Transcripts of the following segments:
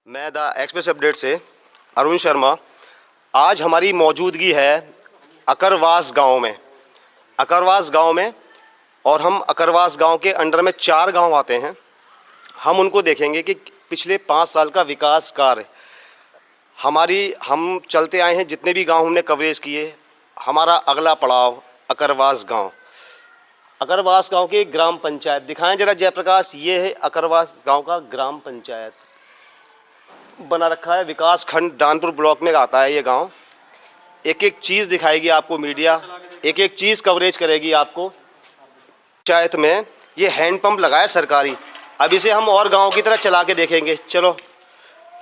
मैं the express update से अरुण शर्मा। आज हमारी मौजूदगी है अकरवास गांव में। और हम अकरवास गांव के अंडर में 4 गांव आते हैं। हम उनको देखेंगे कि पिछले 5 साल का विकास कार्य हम चलते आए हैं। जितने भी गांव हमने कवरेज किए, हमारा अगला पड़ाव अकरवास गांव की ग्राम पंचायत दिखाएं जरा जयप्रकाश। ये है अकरवास गांव का ग्राम पंचायत बना रखा है। विकास खंड दानपुर ब्लॉक में आता है ये गांव। एक एक चीज़ दिखाएगी आपको मीडिया, एक एक चीज़ कवरेज करेगी आपको। पंचायत में ये हैंडपंप लगा है सरकारी। अब इसे हम और गांव की तरह चला के देखेंगे। चलो,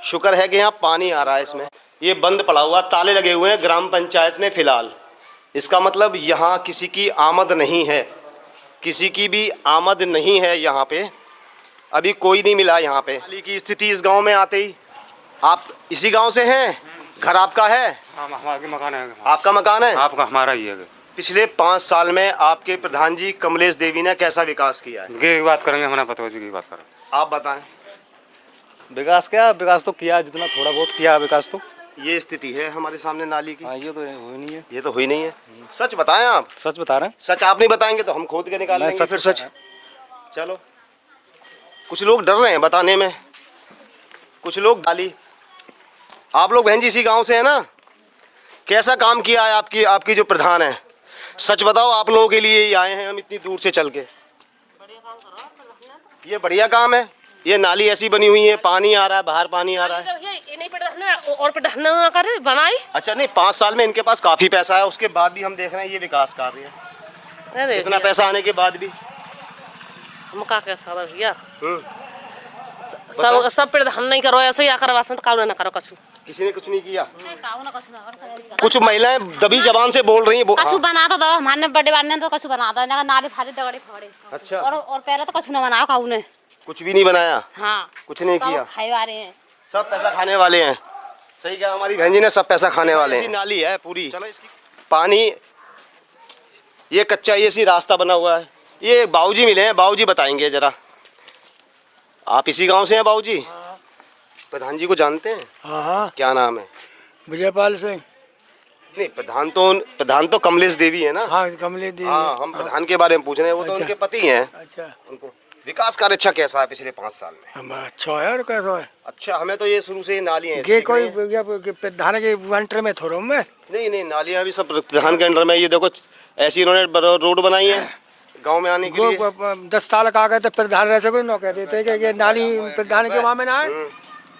शुक्र है कि यहाँ पानी आ रहा है। इसमें ये बंद पड़ा हुआ, ताले लगे हुए हैं ग्राम पंचायत ने फ़िलहाल। इसका मतलब यहाँ किसी की आमद नहीं है, किसी की भी आमद नहीं है। यहाँ पे अभी कोई नहीं मिला। यहाँ पे की स्थिति इस गांव में आते ही। आप इसी गांव से हैं? घर आपका है? हाँ, हमारा मकान है। आपका मकान है? आपका हमारा ही है। पिछले 5 साल में आपके प्रधान जी कमलेश देवी ने कैसा विकास किया है? की बात करेंगे, हमारा पतवा जी की बात करें। आप बताएं। विकास तो किया, जितना थोड़ा बहुत किया विकास तो। ये स्थिति है हमारे सामने नाली की। ये तो हुई नहीं है। ये तो हुई नहीं है। सच बताएं आप। सच बता रहे हैं। सच आप नहीं बताएंगे तो हम खोद के निकाल लेंगे फिर सच। चलो, कुछ लोग डर रहे हैं बताने में, कुछ लोग डाली। आप लोग बहन जी इसी गांव से है ना? कैसा काम किया है आपकी जो प्रधान है? सच बताओ, आप लोगों के लिए ही आए हैं हम इतनी दूर से चल के। ये बढ़िया काम है। ये नाली ऐसी बनी हुई है, पानी आ रहा है, बाहर पानी आ रहा है। बनाई। अच्छा, नहीं 5 साल में इनके पास काफी पैसा है, उसके बाद भी हम देख रहे हैं ये विकास कार्य है। इतना पैसा आने के बाद भी हम का कैसा भैया सब प्रधान नहीं करो ऐसे या करवास में काऊ ना करो कछु। किसी ने कुछ नहीं किया। कुछ महिलाएं दबी जबान से बोल रही हैं। कछु बना दो हमने बड़े बाने तो कछु बना दो ना, नाली फाड़ी दगड़ी फाड़े। अच्छा। और पहले तो कछु ना बनाओ काऊ ने। कुछ भी नहीं बनाया। हाँ, कुछ नहीं किया। खाए वाले हैं, सब पैसा खाने वाले हैं। सही कहा हमारी बहन जी ने, सब पैसा खाने वाले हैं। नाली है पूरी। चलो, इसकी पानी ये कच्चा ये सी रास्ता बना हुआ है। ये बाबूजी मिले हैं, बाबूजी बताएंगे जरा। आप इसी गांव से हैं बाबूजी? हाँ। प्रधान जी को जानते हैं? हाँ, क्या नाम है? विजयपाल सिंह। नहीं, प्रधान तो कमलेश देवी है ना? हाँ, कमलेश देवी। हाँ, हम प्रधान के बारे में पूछ रहे हैं। वो तो अच्छा। उनके पति हैं। अच्छा, उनको विकास कार्य अच्छा कैसा है पिछले 5 साल में? हम अच्छा है और कैसा है? अच्छा, हमें तो ये शुरू से नाली है। ये कोई प्रधान के अंडर में थोड़ा में नहीं, नालियाँ भी सब प्रधान के अंडर में। ये देखो ऐसी इन्होंने रोड बनाई है गांव में आने के लिए। 10 साल का आ गए तो प्रधान रह सको न कहते थे कि ये नाली प्रधान के वहाँ में ना है,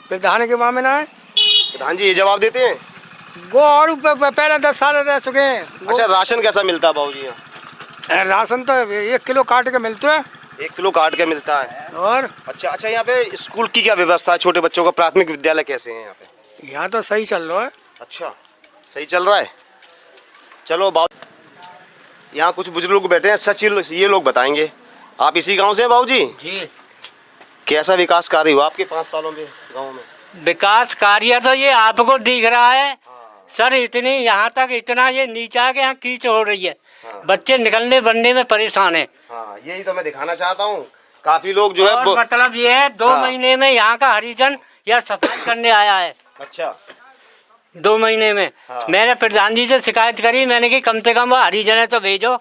प्रधान के वहाँ में ना है। प्रधान जी ये जवाब देते हैं। वो और पहले 10 साल रह सके। अच्छा, राशन कैसा मिलता है बाबूजी यहाँ? राशन तो 1 किलो काट के मिलते है। 1 किलो काट के मिलता है। और अच्छा, यहाँ पे स्कूल की क्या व्यवस्था है? छोटे बच्चों का प्राथमिक विद्यालय कैसे है यहाँ पे? यहाँ तो सही चल रहा है। अच्छा, सही चल रहा है। चलो बाबू, यहाँ कुछ बुजुर्ग लोग बैठे हैं, सच ये लोग बताएंगे। आप इसी गांव से हैं बाबूजी? जी। कैसा विकास कार्य हुआ आपके 5 सालों में गांव में? विकास कार्य तो ये आपको दिख रहा है सर। इतनी यहाँ तक इतना ये नीचा के यहाँ कीच हो रही है। बच्चे निकलने बनने में परेशान है। हाँ, यही तो मैं दिखाना चाहता हूँ। काफी लोग जो है और मतलब ये है 2 महीने में यहाँ का हरिजन या सफाई करने आया है। अच्छा, 2 महीने में। मैंने प्रधान जी से शिकायत करी, मैंने कि कम से कम वो हरिजन है तो भेजो।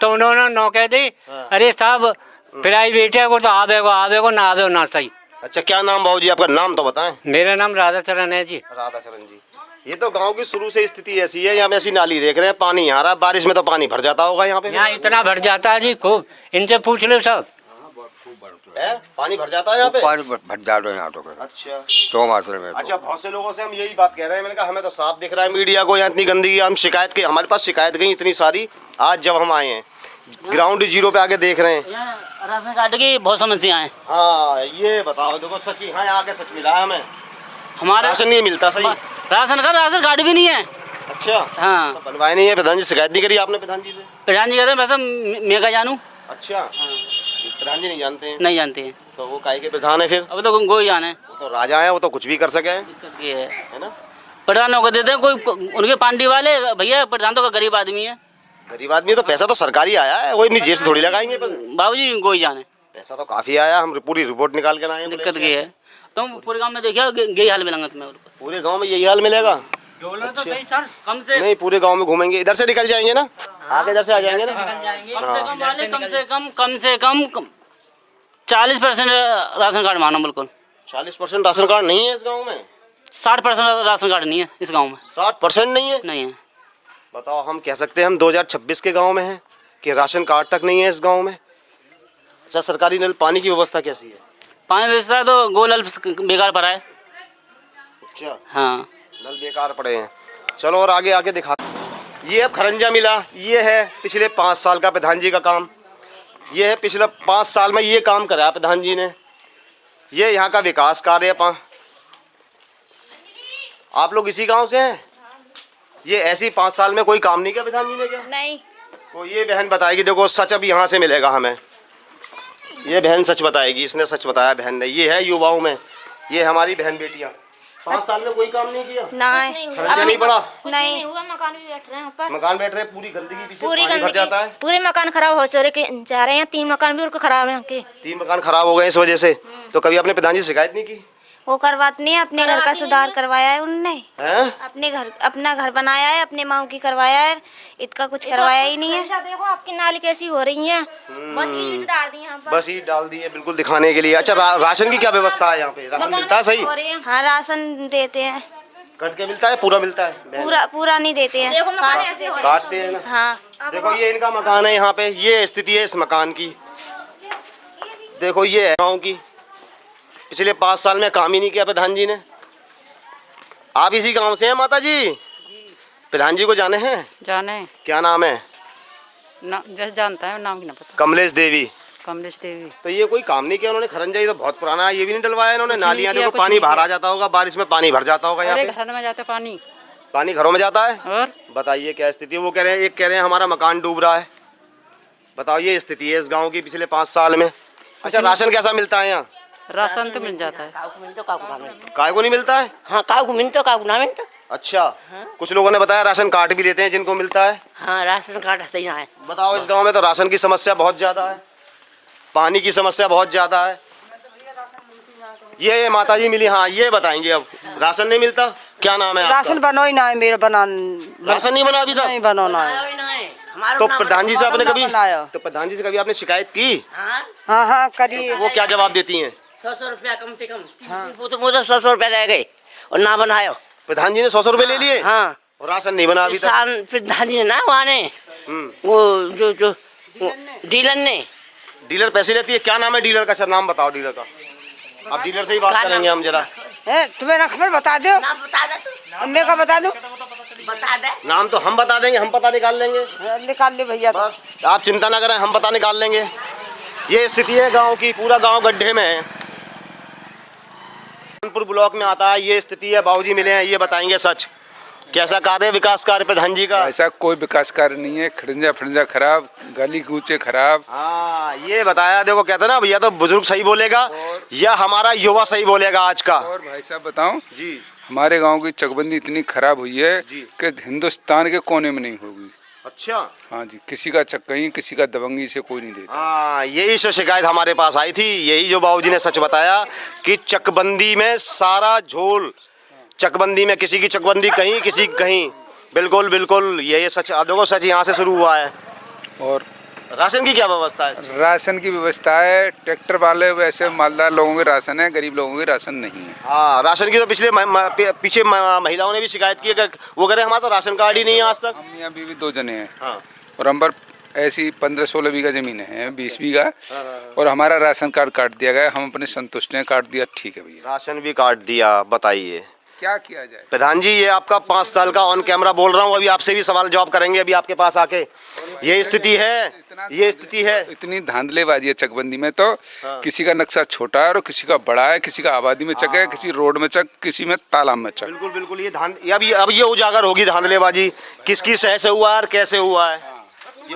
तो उन्होंने नो कह दी, अरे साहब प्राइवेट है, वो तो आवेगो ना आवे ना सही। अच्छा, क्या नाम बाबूजी आपका? नाम तो बताएं। मेरा नाम राधाचरण है जी। राधाचरण जी। ये तो गांव की शुरू से स्थिति ऐसी है। यहाँ पे ऐसी नाली देख रहे हैं, पानी आ रहा है। बारिश में तो पानी भर जाता होगा यहाँ पे। यहाँ इतना भर जाता है जी, खूब। इनसे पूछ लो सब। पानी भर जाता है यहाँ पे? पानी भर जाता है यहाँ तो। अच्छा, तो मात्रा में। अच्छा, बहुत से लोगों से हम यही बात कह रहे हैं। मैंने कहा हमें तो साफ दिख रहा है मीडिया को यहाँ इतनी गंदगी। हम शिकायत की, हमारे पास शिकायत गई इतनी सारी। आज जब हम आए हैं ग्राउंड जीरो पे आके देख रहे हैं, राशन कार्ड की बहुत समस्या है। हाँ, ये बताओ। देखो सच ही, हाँ यहाँ आके सच मिला है हमें। हमारा राशन नहीं मिलता सही। राशन कार्ड भी नहीं है। अच्छा। हाँ, तो बनवाए नहीं है? प्रधान जी शिकायत नहीं करी आपने प्रधान जी से? प्रधान जी कहते हैं वैसे मैं का जानू। अच्छा, प्रधान जी नहीं जानते हैं? नहीं जानते हैं। तो वो काहे के प्रधान है फिर? अब तो गोई जाने। वो तो राजा है, वो तो कुछ भी कर सके हैं, दिक्कत ये है ना? प्रधानों को देते हैं कोई उनके पांडी वाले। भैया प्रधान तो गरीब आदमी है। गरीब आदमी तो पैसा तो सरकारी आया है, वो अपनी जेब से थोड़ी लगाएंगे। बाबूजी गोई जाने। पैसा तो काफी आया, हम पूरी रिपोर्ट निकाल के लाए हैं। दिक्कत ये है तुम पूरे गांव में देखिए यही हाल मिलेंगे तुम्हें। पूरे गांव में यही हाल मिलेगा? डोलो तो सही सर, कम से नहीं, पूरे गांव में घूमेंगे, इधर से निकल जाएंगे ना, आगे इधर से आ जाएंगे ना। कम से कम 40% राशन कार्ड मानो बिल्कुल। 40% राशन कार्ड नहीं है इस गांव में? 60% राशन कार्ड नहीं है इस गांव में। 60% नहीं है? नहीं है। बताओ, हम कह सकते हैं हम 2026 के गांव में हैं कि राशन कार्ड तक नहीं है इस गांव में? अच्छा, सरकारी नल पानी की व्यवस्था कैसी है? पानी व्यवस्था तो गोल बेकार पड़ा है। अच्छा, हाँ, नल बेकार पड़े हैं। चलो और आगे आगे दिखा। ये अब खरंजा मिला, ये है पिछले 5 साल का प्रधान जी का काम। ये है पिछले 5 साल में ये काम करा प्रधान जी ने। ये यहाँ का विकास कार्य आप लोग इसी गांव से हैं? ये ऐसी 5 साल में कोई काम नहीं किया प्रधान जी ने क्या? नहीं। तो ये बहन बताएगी, देखो सच अब यहाँ से मिलेगा हमें। ये बहन सच बताएगी, इसने सच बताया बहन ने। ये है युवाओं में, ये हमारी बहन बेटियाँ। 5 साल में कोई काम नहीं किया? नहीं। खर्चा नहीं पड़ा? नहीं। मकान भी बैठ रहे हैं ऊपर। मकान बैठ रहे, पूरी गंदगी पीछे पूरी पानी भर जाता है। पूरे मकान खराब हो चुके जा रहे हैं। 3 मकान भी उनको खराब है के। 3 मकान खराब हो गए इस वजह से। तो कभी आपने प्रधान जी से शिकायत नहीं की? वो करवात नहीं है, अपने घर का सुधार करवाया है उनने। हैं? अपना घर बनाया है, अपने माँ की करवाया है, इतना कुछ करवाया ही नहीं है। देखो आपकी नाली कैसी हो रही है, बस ईंट डाल दी यहाँ पर। बस ईंट डाल दी है बिल्कुल दिखाने के लिए। अच्छा, राशन की क्या व्यवस्था है यहाँ पे? राशन मिलता है सही? हाँ, राशन देते हैं। कट के मिलता है, पूरा मिलता है? पूरा नहीं देते हैं, देखो मकान ऐसे हो रहे हैं। काटते हैं ना। हाँ। देखो ये इनका मकान है यहाँ पे, ये स्थिति है इस मकान की। देखो ये है गाँव की। पिछले 5 साल में काम ही नहीं किया प्रधान जी ने। आप इसी गांव से हैं माता जी? प्रधान जी को जाने हैं? जाने। क्या नाम है? ना जैसे जानता है, नाम की ना पता। कमलेश देवी। कमलेश देवी। तो ये कोई काम नहीं किया उन्होंने? खरंजा ये तो बहुत पुराना है, ये भी नहीं डलवाया इन्होंने। कुछ नहीं नालियाँ किया, देखो, कुछ पानी नहीं बाहर किया। आ जाता होगा, बारिश में पानी भर जाता होगा यहाँ अरे पे। घर में जाता पानी। पानी घरों में जाता है? और बताइए क्या स्थिति है। वो कह रहे हैं, एक कह रहे हैं हमारा मकान डूब रहा है। बताओ, ये स्थिति है इस गाँव की पिछले 5 साल में। अच्छा, राशन कैसा मिलता है यहाँ? राशन तो मिल जाता है। काय को नहीं मिलता है? हाँ, कागू मिलता, कागू ना मिलता। अच्छा, कुछ लोगों ने बताया राशन कार्ड भी लेते हैं जिनको मिलता है। हाँ, राशन कार्ड सही ना है। बताओ, इस गांव में तो राशन की समस्या बहुत ज़्यादा है, पानी की समस्या बहुत ज़्यादा है। ये माता जी मिली, हाँ ये बताएंगे। अब राशन नहीं मिलता, क्या नाम है आपका? राशन बनो ही ना है मेरा राशन नहीं बना अभी तक? नहीं बनाना है। तो प्रधान जी से आपने कभी बनाया। तो प्रधान जी से कभी आपने शिकायत की? हाँ हाँ करिए। वो क्या जवाब देती हैं? 100 रुपया कम से कम। वो तो मुझे 100 रुपया ले गए और ना बनायो। प्रधान जी ने 100 रुपए ले लिए? हाँ, और राशन नहीं बना अभी तक? प्रधान जी ने ना वहाँ ने वो जो डीलर ने। डीलर पैसे लेती है? क्या नाम है डीलर का? सर नाम बताओ डीलर का। अब डीलर से ही बात करेंगे हम जरा। तुम्हें ना खबर बता दो। नाम बता दे तू। मैं का बता दूं? बता दे। नाम तो हम बता देंगे, हम पता निकाल लेंगे। निकाल ले भैया। बस आप चिंता ना करें, हम पता निकाल लेंगे। ये स्थिति है गांव की, पूरा गांव गड्ढे में है। कानपुर ब्लॉक में आता है, ये स्थिति है। बाबूजी मिले हैं, ये बताएंगे सच। कैसा कार्य, विकास कार्य प्रधान जी का? ऐसा कोई विकास कार्य नहीं है। खड़ंजा फड़ंजा खराब, गली कूचे खराब। हाँ, ये बताया। देखो कहते हैं ना भैया, तो बुजुर्ग सही बोलेगा या हमारा युवा सही बोलेगा आज का। और भाई साहब बताऊं जी, हमारे गांव की चकबंदी इतनी खराब हुई है जी। कि हिंदुस्तान के कोने में नहीं होगी। अच्छा। हाँ जी, किसी का कहीं किसी का दबंगी से कोई नहीं देता। हाँ, यही जो शिकायत हमारे पास आई थी, यही जो बाबूजी ने सच बताया कि चकबंदी में सारा झोल, चकबंदी में किसी की चकबंदी कहीं, किसी कहीं। बिल्कुल बिल्कुल, ये सच। देखो सच यहाँ से शुरू हुआ है। और राशन की क्या व्यवस्था है? राशन की व्यवस्था है। ट्रैक्टर वाले वैसे मालदार लोगों के राशन है, गरीब लोगों के राशन नहीं है। हाँ, राशन की तो पीछे महिलाओं ने भी शिकायत की है। वो कह रहे हमारा तो राशन कार्ड ही नहीं है आज तक। हम यहाँ भी 2 जने हैं। हाँ। और हम पर ऐसी 15-16 बीघा जमीन है, 20 बीघा। और हमारा राशन कार्ड काट दिया गया। हम अपने संतुष्ट हैं, काट दिया, ठीक है भैया। राशन भी काट दिया, बताइए क्या किया जाए? प्रधान जी, ये आपका 5 साल का ऑन कैमरा बोल रहा हूँ। अभी आपसे भी सवाल जवाब करेंगे अभी आपके पास आके। ये स्थिति है, ये स्थिति है। इतनी धांधलेबाजी है चकबंदी में तो। किसी का नक्शा छोटा है और किसी का बड़ा है। किसी का आबादी में चक है, किसी रोड में चक, किसी में तालाब में चक। बिल्कुल बिल्कुल, ये अब ये उजागर होगी धांधलेबाजी, किसकी सह से हुआ है और कैसे हुआ है। ये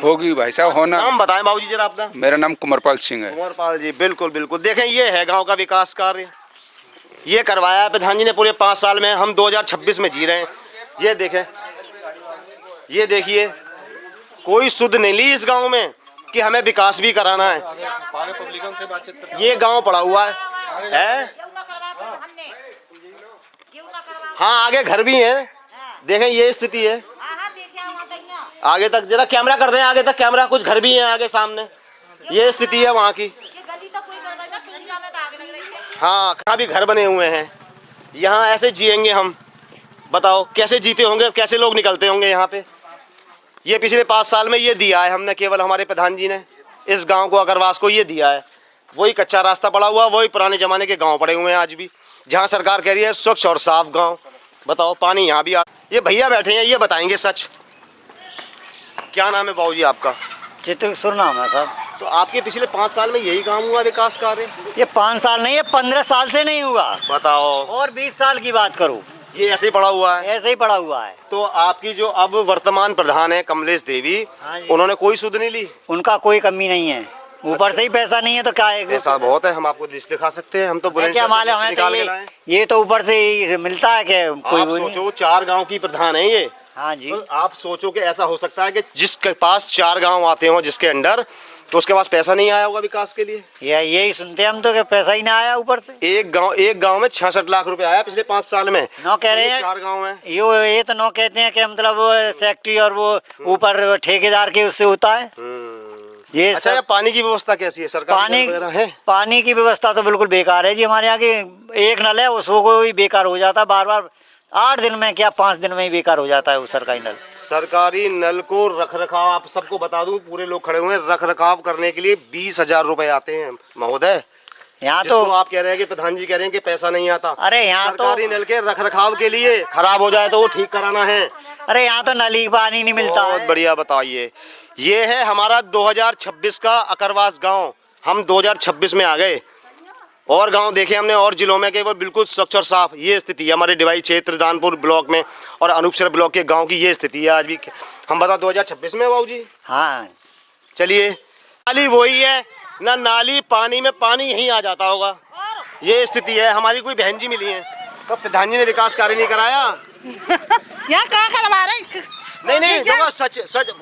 होगी भाई साहब, होना। नाम बताएं बाबूजी जरा अपना। मेरा नाम कुंवरपाल सिंह है। कुंवरपाल जी, बिल्कुल बिल्कुल। देखें, ये है गाँव का विकास कार्य, ये करवाया है प्रधान जी ने पूरे 5 साल में। हम 2026 में जी रहे हैं। ये देखें, ये देखिए, कोई सुध नहीं ली इस गांव में कि हमें विकास भी कराना है। ये गांव पड़ा हुआ है। हाँ आगे घर भी हैं, देखें ये स्थिति है। आगे तक जरा कैमरा कर दें, आगे तक कैमरा, कुछ घर भी हैं आगे सामने, ये स्थिति है वहाँ की। हाँ कहाँ भी घर बने हुए हैं, यहाँ ऐसे जिएंगे हम, बताओ कैसे जीते होंगे, कैसे लोग निकलते होंगे यहाँ पे। ये पिछले 5 साल में ये दिया है हमने, केवल हमारे प्रधान जी ने इस गांव को, अकरवास को ये दिया है। वही कच्चा रास्ता पड़ा हुआ, वही पुराने ज़माने के गांव पड़े हुए हैं आज भी, जहां सरकार कह रही है स्वच्छ और साफ गांव। बताओ पानी यहाँ भी ये भैया बैठे हैं, ये बताएंगे सच। क्या नाम है बाबूजी आपका? चित्रकिशोर नाम है साहब। तो आपके पिछले 5 साल में यही काम हुआ विकास कार्य? ये 5 साल नहीं, ये 15 साल से नहीं हुआ। बताओ। और 20 साल की बात करूँ, ये ऐसे ही पड़ा हुआ है? ऐसे ही पड़ा हुआ है। तो आपकी जो अब वर्तमान प्रधान है कमलेश देवी, उन्होंने कोई सुध नहीं ली? उनका कोई कमी नहीं है, ऊपर से ही पैसा नहीं है तो क्या है? पैसा बहुत है, हम आपको लिस्ट दिखा सकते हैं, हम तो क्या मालूम है, तो ये तो ऊपर से ही मिलता है क्या? कोई आप सोचो 4 गांव की प्रधान है ये। हाँ जी। तो आप सोचो कि ऐसा हो सकता है कि जिसके पास 4 गांव आते हो जिसके अंडर, तो उसके पास पैसा नहीं आया होगा विकास के लिए? यही सुनते हम तो कि पैसा ही ना आया ऊपर से। एक गांव में 66 लाख रुपए आया पिछले 5 साल में। नौ कह रहे हैं 4 गांव हैं। ये तो नौ कहते हैं कि मतलब वो सेक्रेटरी और वो ऊपर ठेकेदार के उससे होता है ये। अच्छा ये पानी की व्यवस्था कैसी है सरकार? पानी की व्यवस्था तो बिल्कुल बेकार है जी। हमारे यहाँ की एक नल है, उसको भी बेकार हो जाता है बार, 8 दिन में क्या 5 दिन में ही बेकार हो जाता है वो सरकारी नल। सरकारी नल को रख रखाव, आप सबको बता दूं, पूरे लोग खड़े हुए हैं, रख रखाव करने के लिए 20,000 रुपए आते हैं महोदय। यहाँ तो आप कह रहे हैं कि प्रधान जी कह रहे हैं कि पैसा नहीं आता। अरे यहाँ तो सरकारी नल के रख रखाव के लिए खराब हो जाए तो वो ठीक कराना है। अरे यहाँ तो नली पानी नहीं मिलता। बहुत बढ़िया, बताइए। ये है हमारा 2026 का अकरवास गाँव। हम 2026 में आ गए और गांव देखे हमने और जिलों में कि वो बिल्कुल स्वच्छ और साफ। ये स्थिति है हमारे डिवाई क्षेत्र दानपुर ब्लॉक में और अनूपसर ब्लॉक के गांव की ये स्थिति है आज भी। हम बता 2026 में बाबूजी। हाँ चलिए, नाली वही है ना, नाली पानी में पानी यहीं आ जाता होगा, ये स्थिति है। हमारी कोई बहन जी मिली है तो प्रधान जी ने विकास कार्य नहीं कराया। यहाँ कहाँ करवा रहे? नहीं देखो सच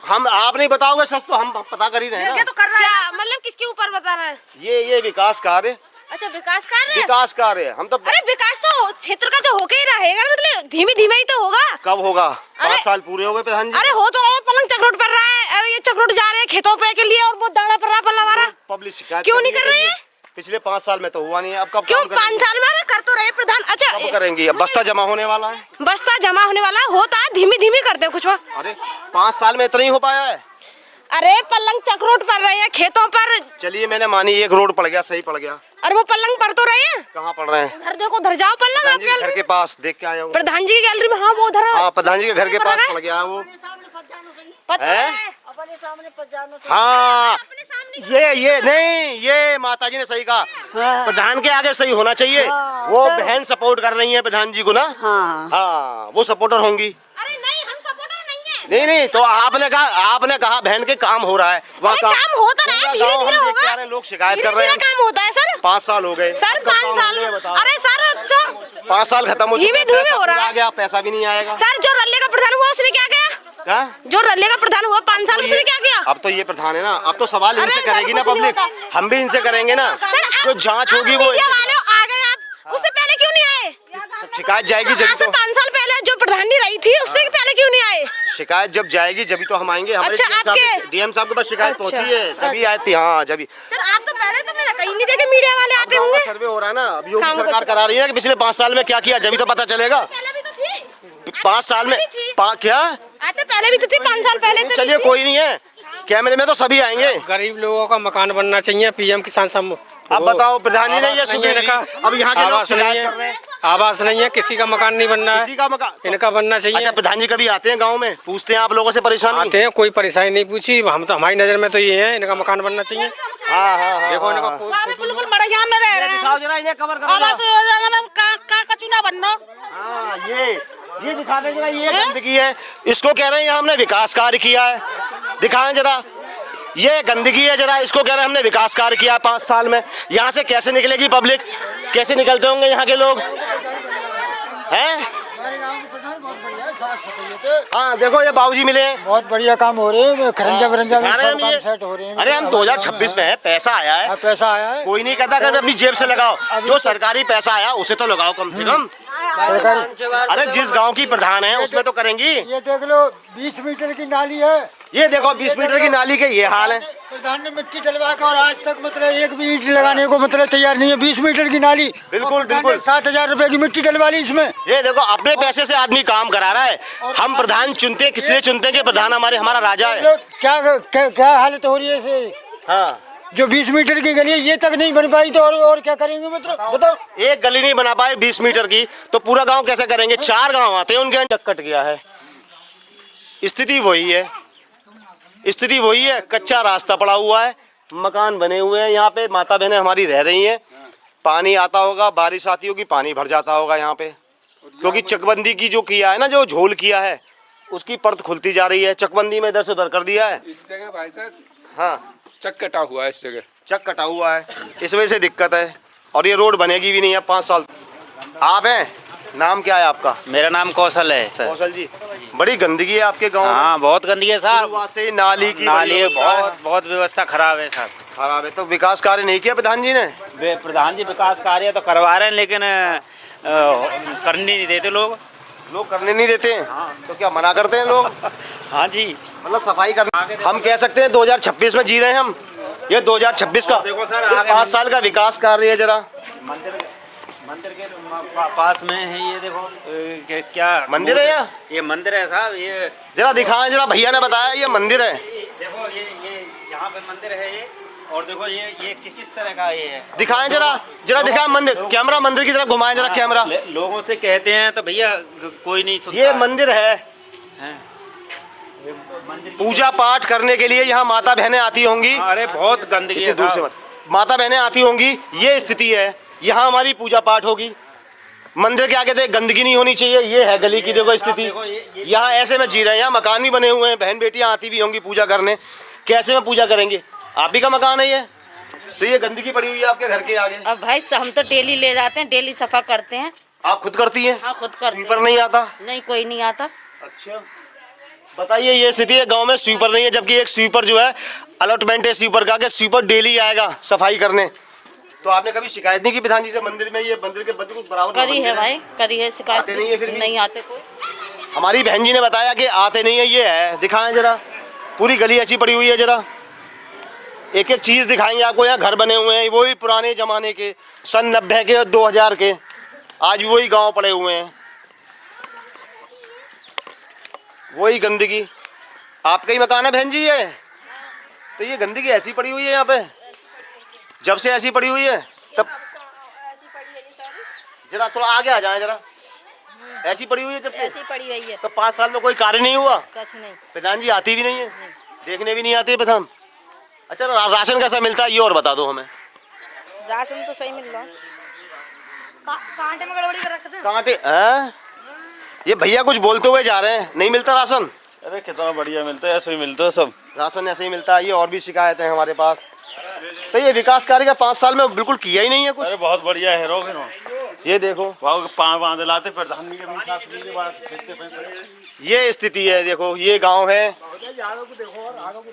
हम आप नहीं बताओगे सच तो हम पता कर ही रहे हैं। तो कर रहा है, मतलब किसके ऊपर बता रहा है? ये विकास कार्य। अच्छा विकास कार्य। विकास कार्य हम तो। अरे विकास तो क्षेत्र का जो होके ही रहेगा, मतलब धीमे धीमे ही तो होगा। कब होगा? 5 साल पूरे हो गए प्रधान जी। अरे हो तो रहे, पलंग चक्रोट पड़ रहा है। अरे ये चक्रोट जा रहे हैं खेतों पे के लिए और वो दाना पड़ रहा पल्ला वाला। पब्लिक शिकायत क्यों नहीं कर रही है? पिछले 5 साल में तो हुआ नहीं है, अब कब? क्यों 5 साल में कर तो रहे प्रधान। अच्छा कब करेंगी? अब बस्ता जमा होने वाला है। बस्ता जमा होने वाला होता है, धीमी धीमी करते कुछ। अरे 5 साल में इतना ही हो पाया है? अरे पलंग चक्रोट पड़ रहे हैं खेतों पर। चलिए मैंने मानी एक रोड पड़ गया, सही पड़ गया। और वो पलंग पड़ तो रहे हैं। कहाँ पड़ रहे हैं? उधर देखो, उधर जाओ पलंग आपके घर के पास देख के आया हूँ। प्रधान जी की गैलरी में। हाँ वो उधर। हाँ प्रधान जी के घर के पास पड़ गया वो। हाँ ये नहीं, ये माता जी ने सही कहा, प्रधान के आगे सही होना चाहिए। वो बहन सपोर्ट कर रही है प्रधान जी को ना। हाँ वो सपोर्टर होंगी। अरे नहीं, हम सपोर्टर नहीं है। नहीं तो आपने कहा बहन के काम हो रहा है, वहाँ काम होता रहा है, धीरे-धीरे होगा। लोग शिकायत कर रहे हैं। काम होता है सर। 5 साल हो गए सर, 5 साल। अरे सर अच्छा 5 साल खत्म हो धीमे धीमे हो रहा है, पैसा भी नहीं आएगा। सर जो रल्ले का प्रधान हुआ उसने क्या किया? जो रल्ले का प्रधान हुआ 5 साल, उसने क्या किया? अब तो ये प्रधान है ना, अब तो सवाल इनसे करेगी ना पब्लिक, हम भी इनसे करेंगे ना। जो जांच होगी वो आ गए आप, उससे पहले क्यों नहीं आए? शिकायत जाएगी जब तो। 5 साल पहले जो प्रधानी रही थी उससे पहले क्यों नहीं आए? शिकायत जब जाएगी जब तो हम आएंगे। अच्छा आपके डीएम साहब के पास शिकायत पहुंची है, जब आए थे। हाँ जब। सर आप तो पहले तो मैंने कहीं नहीं देखे, मीडिया वाले आते होंगे। सर्वे हो रहा है ना, अब योगी सरकार करा रही है कि पिछले 5 साल में क्या किया, जब तो पता चलेगा। 5 साल में क्या आते पहले भी तो थी, 5 साल पहले। चलिए कोई नहीं है, कैमरे में तो सभी आएंगे। गरीब लोगों का मकान बनना चाहिए, पीएम किसान सम्मान। अब बताओ प्रधान जी ने ये सुनने का, अब यहाँ के लोग शिकायत कर रहे हैं। आवास नहीं है, किसी का मकान नहीं बनना है, किसी का मकान इनका बनना चाहिए। अच्छा प्रधान जी कभी आते हैं गांव में, पूछते हैं आप लोगों से परेशानी? आते हैं, कोई परेशानी नहीं पूछी। हम तो हमारी नजर में तो ये है, इनका मकान बनना चाहिए। हाँ देखो इनका बिल्कुल बढ़िया में रह रहे हैं। दिखाओ जरा इन्हें, कवर करो। आवास योजना में का चुनाव बनना। हाँ ये दिखा दें जरा, ये गंदगी है, इसको कह रहे हैं हमने विकास कार्य किया है। दिखाएं जरा, ये गंदगी है जरा, इसको कह रहे हैं हमने विकास कार्य किया 5 साल में। यहाँ से कैसे निकलेगी पब्लिक, कैसे निकलते होंगे यहाँ के लोग हैं? हाँ देखो ये बाबूजी मिले हैं, बहुत बढ़िया काम हो रहे हैं, खरंजा वरंजा दिखा रहे हैं हम ये। सेट हो रहे हैं। अरे हम 2026 में है, पैसा आया है, पैसा आया है, कोई नहीं कहता कि अपनी जेब से लगाओ, जो सरकारी पैसा आया उसे तो लगाओ कम से कम। सरकारी। अरे जिस गांव की प्रधान है उसमें तो करेंगी। ये देख लो 20 मीटर की नाली है, ये देखो 20 मीटर की नाली के ये हाल है। प्रधान ने मिट्टी डलवा कर और आज तक मतलब एक भी ईंट लगाने को मतलब तैयार नहीं है। 20 मीटर की नाली, बिल्कुल बिल्कुल 7,000 रुपए की मिट्टी डलवा ली इसमें। ये देखो अपने पैसे से आदमी काम करा रहा है। हम प्रधान चुनते हैं, किस लिए चुनते हैं कि प्रधान हमारा राजा है। क्या हालत हो रही है इसे। हाँ जो 20 मीटर की गली है ये तक नहीं बन पाई तो और क्या करेंगे मतलब बताओ। एक गली नहीं बना पाए 20 मीटर की तो पूरा गांव कैसे करेंगे। 4 गांव आते हैं उनके यहाँ कट गया है। स्थिति वही है, स्थिति वही है। कच्चा रास्ता पड़ा हुआ है, मकान बने हुए हैं, यहाँ पे माता बहनें हमारी रह रही हैं। पानी आता होगा, बारिश आती होगी, पानी भर जाता होगा यहाँ पे, क्योंकि चकबंदी की जो किया है ना, जो झोल किया है उसकी परत खुलती जा रही है। चकबंदी में इधर से उधर कर दिया है। इस जगह भाई साहब हाँ चक कटा हुआ है, इस जगह चक कटा हुआ है, इस वजह से दिक्कत है। और ये रोड बनेगी भी नहीं है 5 साल। आप हैं, नाम क्या है आपका? मेरा नाम कौशल है सर। कौशल जी, बड़ी गंदगी है आपके गांव में। हाँ बहुत गंदगी है सर, वहाँ से नाली की नाली बड़ी व्यवस्था है। बहुत व्यवस्था खराब है सर। खराब है तो विकास कार्य नहीं किया प्रधान जी ने। प्रधान जी विकास कार्य तो करवा रहे हैं लेकिन करने नहीं देते लोग करने नहीं देते हैं। तो क्या मना करते हैं लोग? हाँ जी, मतलब सफाई करना। हम कह सकते हैं 2026 में जी रहे हैं हम। ये 2026 का देखो सर, 5 साल का विकास कार्य है। जरा मंदिर के पास में है ये देखो क्या मंदिर है यहाँ? ये मंदिर है साहब। ये जरा दिखाएं, जरा भैया ने बताया ये मंदिर है। देखो ये यहाँ पे मंदिर है ये, और देखो ये किस तरह का ये है। दिखाएं जरा दिखाएं मंदिर। कैमरा मंदिर की तरफ घुमाएं जरा कैमरा। लोगों से कहते हैं तो भैया कोई नहीं सुनता। ये मंदिर है, पूजा पाठ करने के लिए यहाँ माता बहनें आती होंगी। अरे बहुत गंदगी है दूर से मत, माता बहनें आती होंगी। ये स्थिति है, यहाँ हमारी पूजा पाठ होगी। मंदिर के आगे तो गंदगी नहीं होनी चाहिए। ये है गली की देखो स्थिति। यहाँ ऐसे में जी रहे हैं, यहाँ मकान भी बने हुए हैं, बहन बेटियाँ आती भी होंगी पूजा करने। कैसे में पूजा करेंगे? आप ही का मकान है ये, तो ये गंदगी पड़ी हुई है आपके घर के आगे। अब भाई हम तो डेली ले जाते हैं, डेली सफा करते हैं। आप खुद करती हैं? हाँ खुद करते हैं। स्वीपर नहीं आता? नहीं कोई नहीं आता। अच्छा बताइए, ये स्थिति है गांव में, स्वीपर नहीं है, जबकि एक स्वीपर जो है अलॉटमेंट है स्वीपर का कि स्वीपर डेली आएगा सफाई करने। तो आपने कभी शिकायत नहीं की प्रधान जी से? मंदिर में, ये मंदिर के बिल्कुल बराबर करी है भाई, करी है शिकायत। आते नहीं है फिर भी? नहीं आते कोई। हमारी बहन जी ने बताया कि आते नहीं है। ये है, दिखाएं जरा, पूरी गली ऐसी पड़ी हुई है। जरा एक एक चीज दिखाएंगे आपको। यहाँ घर बने हुए हैं, वो भी पुराने जमाने के, सन 90 के और 2000 के। आज भी वही गांव पड़े हुए हैं, वही गंदगी। आपका ही मकान है बहन जी ये? तो ये गंदगी ऐसी पड़ी हुई है यहाँ पे, जब से ऐसी पड़ी हुई है तब। जरा थोड़ा आगे आ जाए जरा। ऐसी पड़ी हुई है जब से? ऐसी पड़ी हुई है। तो 5 साल में कोई कार्य नहीं हुआ? कुछ नहीं। प्रधान जी आती भी नहीं है, देखने भी नहीं आती है प्रधान। अच्छा राशन कैसा मिलता है ये और बता दो हमें। राशन तो सही मिल रहा है। कांटे में गड़बड़ी कर रखते हैं। कांटे हैं? ये भैया कुछ बोलते हुए जा रहे हैं, नहीं मिलता राशन। अरे कितना बढ़िया मिलता है, ऐसे ही मिलता है सब राशन, ऐसे ही मिलता है। ये और भी शिकायत है हमारे पास। तो ये विकास कार्य का 5 साल में बिल्कुल किया ही नहीं है कुछ। अरे बहुत बढ़िया है रोग ये देखो बांध लाते प्रधान जी ये स्थिति है। देखो ये गांव है,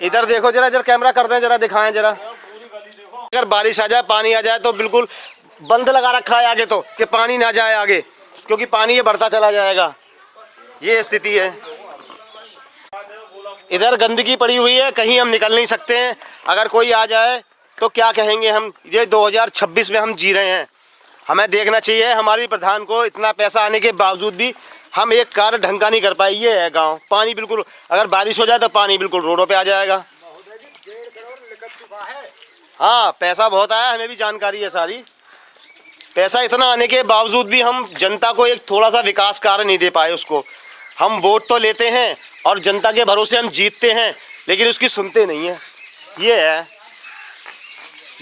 इधर देखो जरा, इधर कैमरा कर दें जरा, दिखाएं जरा। अगर बारिश आ जाए, पानी आ जाए तो बिल्कुल बंद लगा रखा है आगे, तो कि पानी ना जाए आगे, क्योंकि पानी ये बढ़ता चला जाएगा। ये स्थिति है। इधर गंदगी पड़ी हुई है, कहीं हम निकल नहीं सकते हैं। अगर कोई आ जाए तो क्या कहेंगे हम? ये 2026 में हम जी रहे हैं। हमें देखना चाहिए, हमारी प्रधान को इतना पैसा आने के बावजूद भी हम एक कार्य ढंग का नहीं कर पाए। ये है गांव, पानी बिल्कुल, अगर बारिश हो जाए तो पानी बिल्कुल रोडों पे आ जाएगा। हाँ पैसा बहुत आया, हमें भी जानकारी है सारी। पैसा इतना आने के बावजूद भी हम जनता को एक थोड़ा सा विकास कार्य नहीं दे पाए उसको। हम वोट तो लेते हैं और जनता के भरोसे हम जीतते हैं, लेकिन उसकी सुनते नहीं है। ये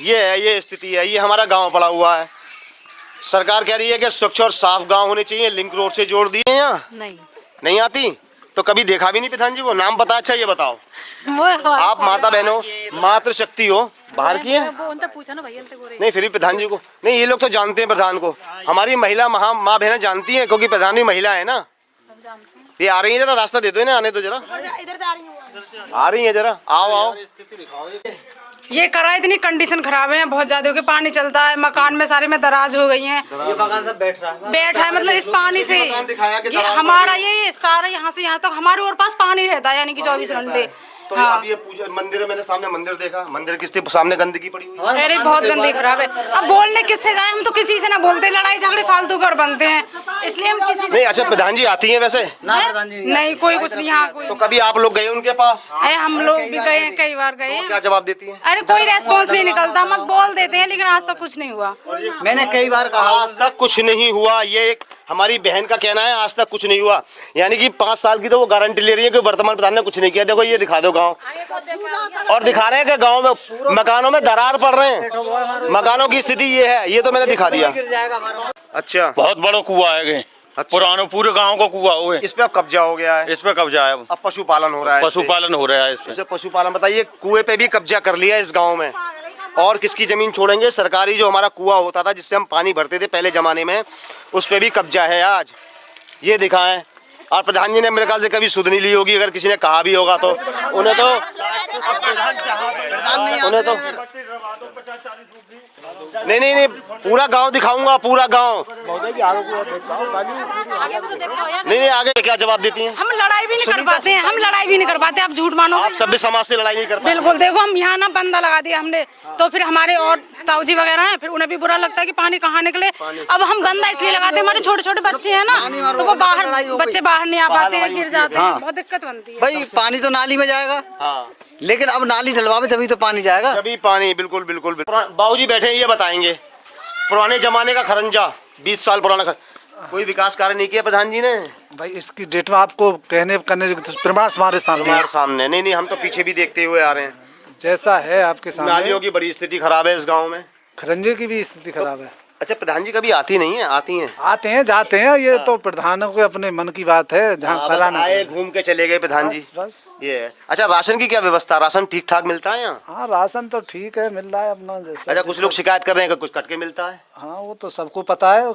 है, ये स्थिति है। ये हमारा गांव पड़ा हुआ है। सरकार कह रही है कि स्वच्छ और साफ गांव होने चाहिए, लिंक रोड से जोड़ दिए। यहाँ नहीं आती तो कभी देखा भी नहीं प्रधान जी को। नाम पता? अच्छा ये बताओ, आप माता बहनों मातृशक्ति हो, बाहर की है? पूछा ना भैया नहीं फिर भी प्रधान जी को नहीं, ये लोग तो जानते हैं प्रधान को। हमारी महिला माँ बहनें जानती हैं, क्योंकि प्रधान भी महिला है ना। ये आ रही है, जरा रास्ता दे दो इन्हें, आने दो जरा। इधर से आ रही हूँ। आ रही है, जरा आओ आओ। ये करा इतनी कंडीशन खराब है, बहुत ज्यादा होके पानी चलता है, मकान में सारे में दराज हो गई हैं। ये मकान सब बैठ है मतलब इस पानी से ये हमारा ये सारा यहाँ से यहाँ तक हमारे और पास पानी रहता है, यानी कि 24 घंटे। तो अब ये पूजा मंदिर है, मैंने सामने मंदिर देखा, मंदिर के सामने गंदगी पड़ी हुई है। अरे बहुत गंदी खराब है। अब बोलने किससे जाए, हम तो किसी से ना बोलते, लड़ाई झगड़े फालतू कर बनते हैं, इसलिए हम किसी से नहीं। अच्छा प्रधान जी आती हैं वैसे? नहीं, कोई कुछ नहीं यहाँ कोई। तो कभी आप लोग गए उनके पास? हम लोग भी गए हैं, कई बार गए हैं। क्या जवाब देती हैं? अरे कोई रेस्पॉन्स नहीं निकलता, मत बोल देते हैं, लेकिन आज तक कुछ नहीं हुआ। मैंने कई बार कहा आज तक कुछ नहीं हुआ, ये एक हमारी बहन का कहना है, आज तक कुछ नहीं हुआ। यानी कि 5 साल की तो वो गारंटी ले रही है कि वर्तमान प्रधान ने कुछ नहीं किया। देखो ये दिखा दो गांव, और दिखा रहे हैं कि गांव में मकानों में दरार पड़ रहे हैं, मकानों की स्थिति ये है, ये तो मैंने दिखा दिया। अच्छा, बहुत बड़ा कुआ है, पुराना पूरे गांव का कुआ हुआ है। इस पे अब कब्जा हो गया है? इस पे कब्जा है, अब पशुपालन हो रहा है। पशुपालन हो रहा है इससे पशुपालन। बताइए, कुएं पे भी कब्जा कर लिया इस गांव में, और किसकी जमीन छोड़ेंगे? सरकारी जो हमारा कुआ होता था जिससे हम पानी भरते थे पहले जमाने में, उस पे भी कब्जा है आज। ये दिखाएं। और प्रधान जी ने मेरे ख्याल से कभी सुध नहीं ली होगी, अगर किसी ने कहा भी होगा तो उन्हें तो नहीं, पूरा गांव दिखाऊंगा, पूरा गांव। नहीं, आगे क्या जवाब देती हैं? हम लड़ाई भी नहीं कर पाते हैं, हम लड़ाई भी नहीं कर पाते, आप झूठ मानो। आप सभ्य समाज से लड़ाई नहीं कर पाते? बिल्कुल। देखो हम यहाँ ना बंदा लगा दिया हमने, तो फिर हमारे और ताऊजी वगैरह हैं, फिर उन्हें भी बुरा लगता है कि पानी कहाँ निकले। अब हम बंदा इसलिए लगाते हैं, हमारे छोटे छोटे बच्चे हैं ना, तो वो बच्चे बाहर नहीं आ पाते हैं, गिर जाते हैं, बहुत दिक्कत बनती है। भाई पानी तो नाली में जाएगा, लेकिन अब नाली डलवावे तभी तो पानी जाएगा। तभी पानी, बिल्कुल बिल्कुल। बाबूजी बैठे हैं, ये बताएंगे पुराने जमाने का खरंजा, 20 साल पुराना कोई विकास कार्य नहीं किया प्रधान जी ने? भाई इसकी डेट में आपको करने प्रमाण हमारे सामने। नहीं, हम तो पीछे भी देखते हुए आ रहे हैं, जैसा है आपके सामने। नालियों की बड़ी स्थिति खराब है इस गांव में, खरंजे की भी स्थिति खराब है। अच्छा, प्रधान जी कभी आती नहीं है? आती हैं, आते हैं जाते हैं, ये तो प्रधानों के अपने मन की बात है, जहाँ कराना आए घूम के चले गए प्रधान जी, बस। ये है। अच्छा, राशन की क्या व्यवस्था? राशन ठीक ठाक मिलता है यहाँ? हाँ, राशन तो ठीक है, मिल रहा है अपना जैसा। अच्छा, कुछ लोग शिकायत कर रहे हैं कि कुछ कट के मिलता है। हाँ, वो तो सबको पता है,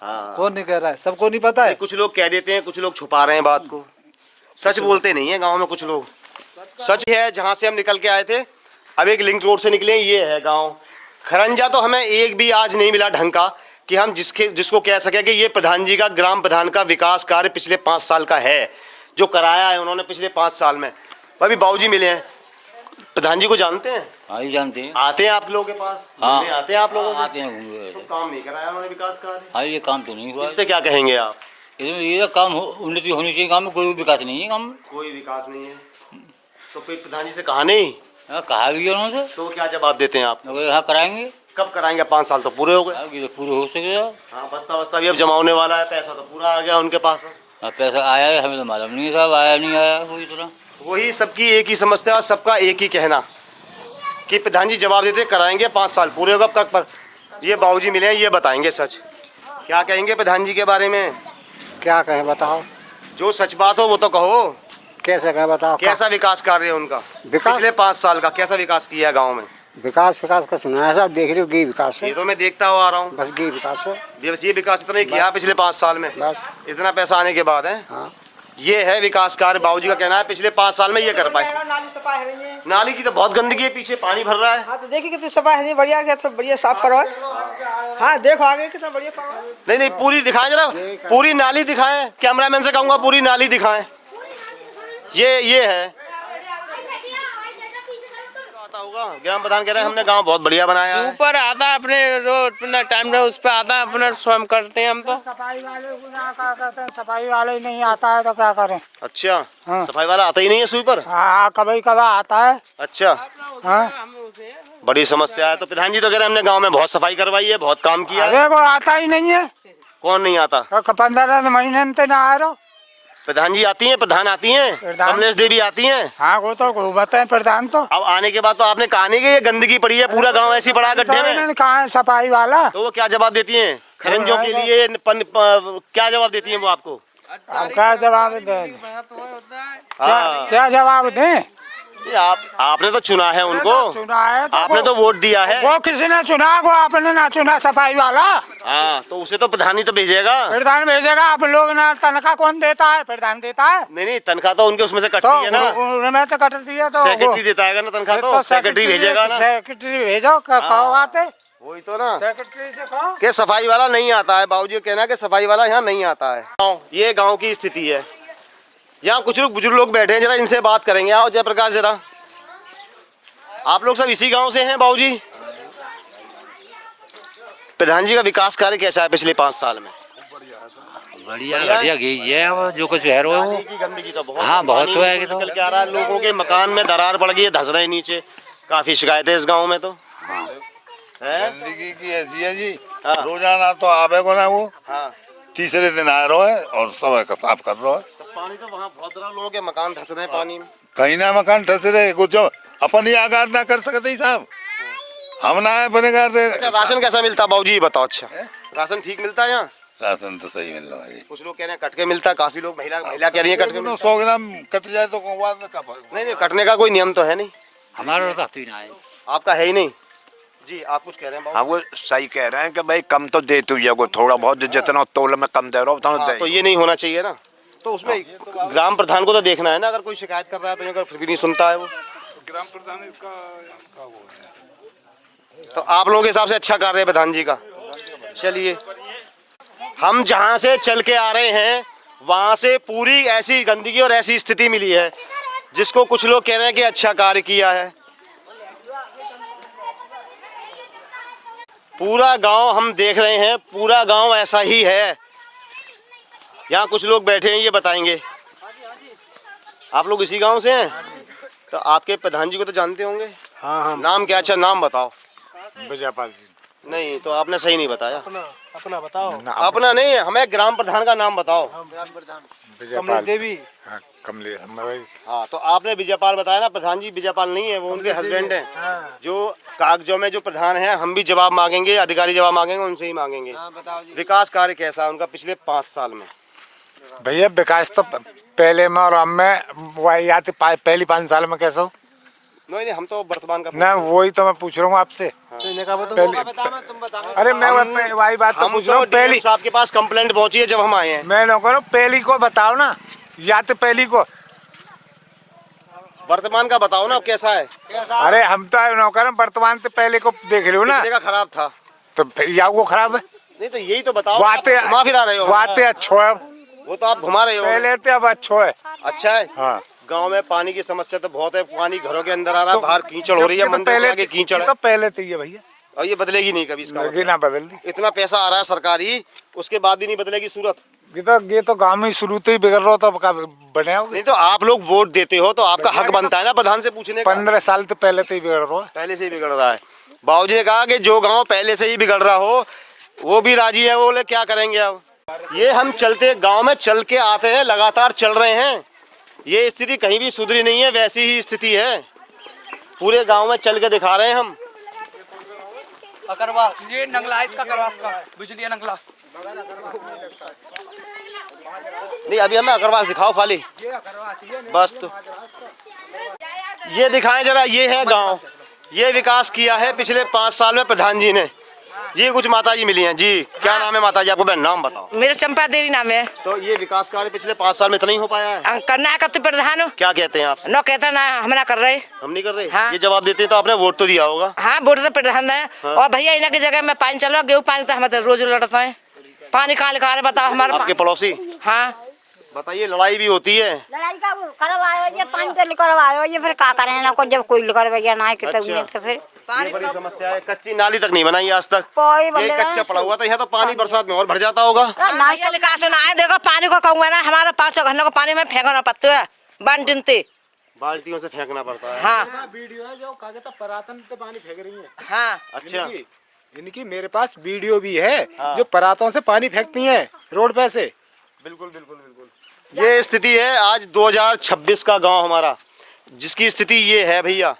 कौन नहीं कह रहा है, सबको नहीं पता है। कुछ लोग कह देते हैं, कुछ लोग छुपा रहे हैं बात को, सच बोलते नहीं है गाँव में कुछ लोग। सच है, जहाँ से हम निकल के आए थे, अब एक लिंक रोड से निकले, ये है गाँव खरंजा। तो हमें एक भी आज नहीं मिला ढंग का कि हम जिसको कह सके कि ये प्रधान जी का, ग्राम प्रधान का विकास कार्य पिछले 5 साल का है, जो कराया है उन्होंने पिछले 5 साल में। अभी बाबूजी मिले हैं, प्रधान जी को जानते हैं? हाँ, जानते हैं। आते हैं आप लोगों के पास? हाँ, आते हैं आप लोगों से? आते हैं। तो काम नहीं कराया उन्होंने विकास कार्य? हाँ, ये काम तो नहीं हुआ। इस पे क्या कहेंगे आप? ये काम उन्नति होनी चाहिए, काम में कोई विकास नहीं है, काम में कोई विकास नहीं है। तो कोई प्रधान जी से कहा नहीं? कहा भी उन्होंने, तो क्या जवाब देते हैं आप? हाँ कराएंगे। कब कराएंगे? 5 साल तो पूरे हो गए। पूरे हो सकेगा। हाँ, बस्ता भी अब जमा होने वाला है, पैसा तो पूरा आ गया उनके पास। पैसा आया है, हमें तो मालूम नहीं साहब, आया नहीं आया कोई तरह। वही सबकी एक ही समस्या, सबका एक ही कहना कि प्रधान जी जवाब देते कराएंगे, 5 साल पूरे होगा कब पर। ये बाबूजी मिले हैं, ये बताएंगे सच। क्या कहेंगे प्रधान जी के बारे में? क्या कहें बताओ, जो सच बात हो वो तो कहो। कैसे कहें बताओ? कैसा विकास कार्य है उनका पिछले 5 साल का? कैसा विकास किया है गाँव में? विकास का सुना है साहब, देख रहे हो, गी विकास ये तो मैं देखता हुआ आ रहा हूँ, बस गी विकास है, बस ये विकास इतना ही किया पिछले 5 साल में, बस इतना पैसा आने के बाद है। हाँ, ये है विकास कार्य। बाबूजी का कहना है पिछले 5 साल में ये कर पाए। नाली सफाई है नहीं है। नाली की तो बहुत गंदगी है, पीछे पानी भर रहा है। हाँ, तो देखिए कितनी सफाई है, बढ़िया क्या, तो बढ़िया साफ करवाए। हाँ, देखो आगे कितना बढ़िया करवाए। नहीं, पूरी दिखाएं जरा, पूरी नाली दिखाएं, कैमरामैन से कहूँगा पूरी नाली दिखाएं। ये है होगा। ग्राम प्रधान कह रहे हैं हमने गांव बहुत बढ़िया बनाया है। ऊपर आता है, अपने जो अपना टाइम रहा उस पर आता है, अपना स्वयं करते हैं हम तो। सफाई वाले को क्या कहते हैं, सफाई वाले नहीं आता है तो क्या करें। अच्छा, हाँ। सफाई वाला आता ही नहीं है सुई पर? हाँ, कभी कभार आता है। अच्छा, हाँ, बड़ी समस्या है। तो प्रधान जी तो कह रहे हैं हमने गाँव में बहुत सफाई करवाई है, बहुत काम किया है। अरे वो आता ही नहीं है। कौन नहीं आता? 15 महीने से ना आ रहा। प्रधान जी आती हैं, प्रधान आती हैं, कमलेश देवी आती हैं। हाँ, वो तो घूमते हैं प्रधान तो। अब आने के बाद तो आपने कहा नहीं कि ये गंदगी पड़ी है, पूरा गांव ऐसी पड़ा गड्ढे में। कहाँ है सफाई वाला? तो वो क्या जवाब देती हैं खरंजों के लिए? क्या जवाब देती हैं वो आपको? क्या जवाब दें? क्या जवाब दें? ये आपने तो चुना है उनको, चुना है तो आपने तो वोट दिया है। वो किसी ने चुना, वो आपने ना चुना, सफाई वाला। हाँ, तो उसे तो प्रधान ही तो भेजेगा। प्रधान भेजेगा, आप लोग ना, तनख्वाह कौन देता है? प्रधान देता है। नहीं, तनख्वाह तो उनके उसमें से कटती है ना, उनमें तो कटती है, तो सेक्रेटरी देता है ना तनख्वाह, तो सेक्रेटरी भेजेगा ना। सेक्रेटरी भेजो, कहो आते, वही तो ना, सेक्रेटरी से कहो कि सफाई वाला नहीं आता है। बाबूजी कहना है कि सफाई वाला यहाँ नहीं आता है। ये गाँव की स्थिति है। यहाँ कुछ लोग बुजुर्ग लोग बैठे हैं, जरा इनसे बात करेंगे। आओ जयप्रकाश, जरा आप लोग सब इसी गांव से हैं बाबूजी? प्रधान जी का विकास कार्य कैसा है पिछले 5 साल में? बढ़िया बढ़िया गई है, अब जो कुछ है वो की गंदगी तो बहुत, हाँ बहुत तो है कि निकल के आ रहा है। लोगों के मकान में दरार पड़ गई है, धस रहे नीचे। काफी शिकायतें इस गांव में तो है। गंदगी की ऐसी है जी, रोजाना तो आवे को ना वो, तीसरे दिन आ रहा है और सब साफ कर रहा है। तो पानी तो वहाँ बहुत लोगों के मकान धस रहे हैं पानी में। कहीं ना मकान ठस रहे, कुछ अपन ही आगार ना कर सकते साहब, हम ना बनेगा। अच्छा, राशन कैसा मिलता है बाबूजी बताओ? अच्छा, राशन ठीक मिलता है यहाँ? राशन तो सही मिल रहा है। कुछ लोग कह रहे हैं कट के मिलता है, काफी लोग महिला कह रही है कट के। 100 ग्राम कट जाए तो नहीं, कटने का कोई नियम तो है नहीं हमारा तो ही ना है। आपका है ही नहीं जी। आप कुछ कह रहे हैं? हाँ, वो सही कह रहे हैं कि भाई कम तो दे तू को थोड़ा बहुत, जितना तोल में कम दे रहा हो तो ये नहीं होना चाहिए ना। तो उसमें ग्राम प्रधान को तो देखना है ना, अगर कोई शिकायत कर रहा है तो अगर फिर भी नहीं सुनता है वो ग्राम प्रधान इसका वो है। तो आप लोगों के हिसाब से अच्छा कार्य है प्रधान जी का। चलिए, हम जहाँ से चल के आ रहे हैं वहाँ से पूरी ऐसी गंदगी और ऐसी स्थिति मिली है, जिसको कुछ लोग कह रहे हैं कि अच्छा कार्य किया है। पूरा गांव हम देख रहे हैं, पूरा गांव ऐसा ही है। यहाँ कुछ लोग बैठे हैं, ये बताएंगे। आप लोग इसी गांव से हैं? तो आपके प्रधान जी को तो जानते होंगे? हाँ। नाम क्या? अच्छा, नाम बताओ। विजयपाल जी। नहीं, तो आपने सही नहीं बताया। अपना बताओ। अपना नहीं, हमें ग्राम प्रधान का नाम बताओ। कमलेश देवी। कमलेश। हाँ, तो आपने विजयपाल बताया ना। प्रधान जी विजयपाल नहीं है, वो उनके हस्बैंड हैं। जो कागजों में जो प्रधान है, हम भी जवाब मांगेंगे, अधिकारी जवाब मांगेंगे, उनसे ही मांगेंगे। विकास कार्य कैसा है उनका पिछले 5 साल में? भैया विकास तो पहले में और अब में वही आते, पहली 5 साल में कैसा हो? नहीं, हम तो वर्तमान का ना, वही तो मैं पूछ रहा हूँ आपसे। अरे मैं वही बात तो पूछ रहा हूँ। पहली आपके पास कंप्लेंट पहुंची है जब हम आए हैं। मैं नौकर हूँ, पहली को बताओ ना, या तो पहली को वर्तमान का बताओ ना कैसा है। अरे हम तो नौकर हैं, वर्तमान तो पहले को देख लो ना। का खराब था तो फिर या वो खराब है? नहीं, तो यही तो बताओ। बातें घुमा फिरा रहे हो। बातें अच्छा है, वो तो आप घुमा रहे हो। पहले तो अब अच्छा है। अच्छा है। हाँ। गांव में पानी की समस्या तो बहुत है, पानी घरों के अंदर आ रहा है, बाहर कीचड़ हो रही है, मंदिर के आगे कीचड़ है। तो पहले तो ये भैया, और ये बदलेगी नहीं कभी इसका मतलब। ना बदल दी। इतना पैसा आ रहा है सरकारी, उसके बाद भी नहीं बदलेगी सूरत। ये तो गाँव में शुरू से ही बिगड़ रहा, तो बने हो। नहीं, तो आप लोग वोट देते हो तो आपका हक बनता है ना प्रधान से पूछने का। 15 साल तो पहले से ही बिगड़ रहा है। पहले से ही बिगड़ रहा है। बाबूजी ने कहा कि जो गाँव पहले से ही बिगड़ रहा हो वो भी राजी है। वो बोले क्या करेंगे अब? ये हम चलते गांव में चल के आते हैं, लगातार चल रहे हैं। ये स्थिति कहीं भी सुधरी नहीं है, वैसी ही स्थिति है। पूरे गांव में चल के दिखा रहे हैं हम। अकरवा ये नंगला है, इसका करवास का बिजली नंगला। नहीं, अभी हमें अकरवास दिखाओ खाली बस। तो ये दिखाएं जरा, ये है गांव, ये विकास किया है पिछले 5 साल में प्रधान जी ने। जी कुछ माता जी मिली हैं जी। क्या नाम है माता जी आपको? बहन नाम बताओ। मेरा चंपा देवी नाम है। तो ये विकास कार्य पिछले 5 साल में इतना ही हो पाया है? करना है कब प्रधान। क्या कहते हैं आप? नो कहता ना, हम ना कर रहे। हम नहीं कर रहे। हाँ। ये जवाब देते हैं तो आपने वोट तो दिया होगा। हाँ, वोट तो प्रधान है। हाँ। और भैया इन्हें की जगह में पानी चलो, गेहूँ पानी तो हम तो रोज लड़ते हैं। पानी कहाँ लिखा रहे बताओ हमारे आपके पड़ोसी? हाँ बताइए, लड़ाई भी होती है। लड़ाई का करवाओ, ये पानी तो करवाओ, ये फिर क्या करें ना को, जब कोई करवाइया ना है तो फिर ये बड़ी समस्या है। कच्ची नाली तक नहीं बनाई आज तक। कोई ये कच्चा पड़ा हुआ था, यहाँ तो पानी बरसात में और भर जाता होगा। निकास ना है। देखो पानी को कहूँगा ना, हमारा 5 घंटे को पानी में फेंकना पड़ता है, बाल्टी बाल्टियों से फेंकना पड़ता है। हाँ, वीडियो है जो कागज परातन से पानी फेंक रही है। हाँ। अच्छा, इनकी मेरे पास वीडियो भी है। हाँ। जो परातों से पानी फेंकती है रोड पे से। बिल्कुल बिल्कुल बिल्कुल। ये स्थिति है आज 2026 का गांव हमारा, जिसकी स्थिति ये है भैया।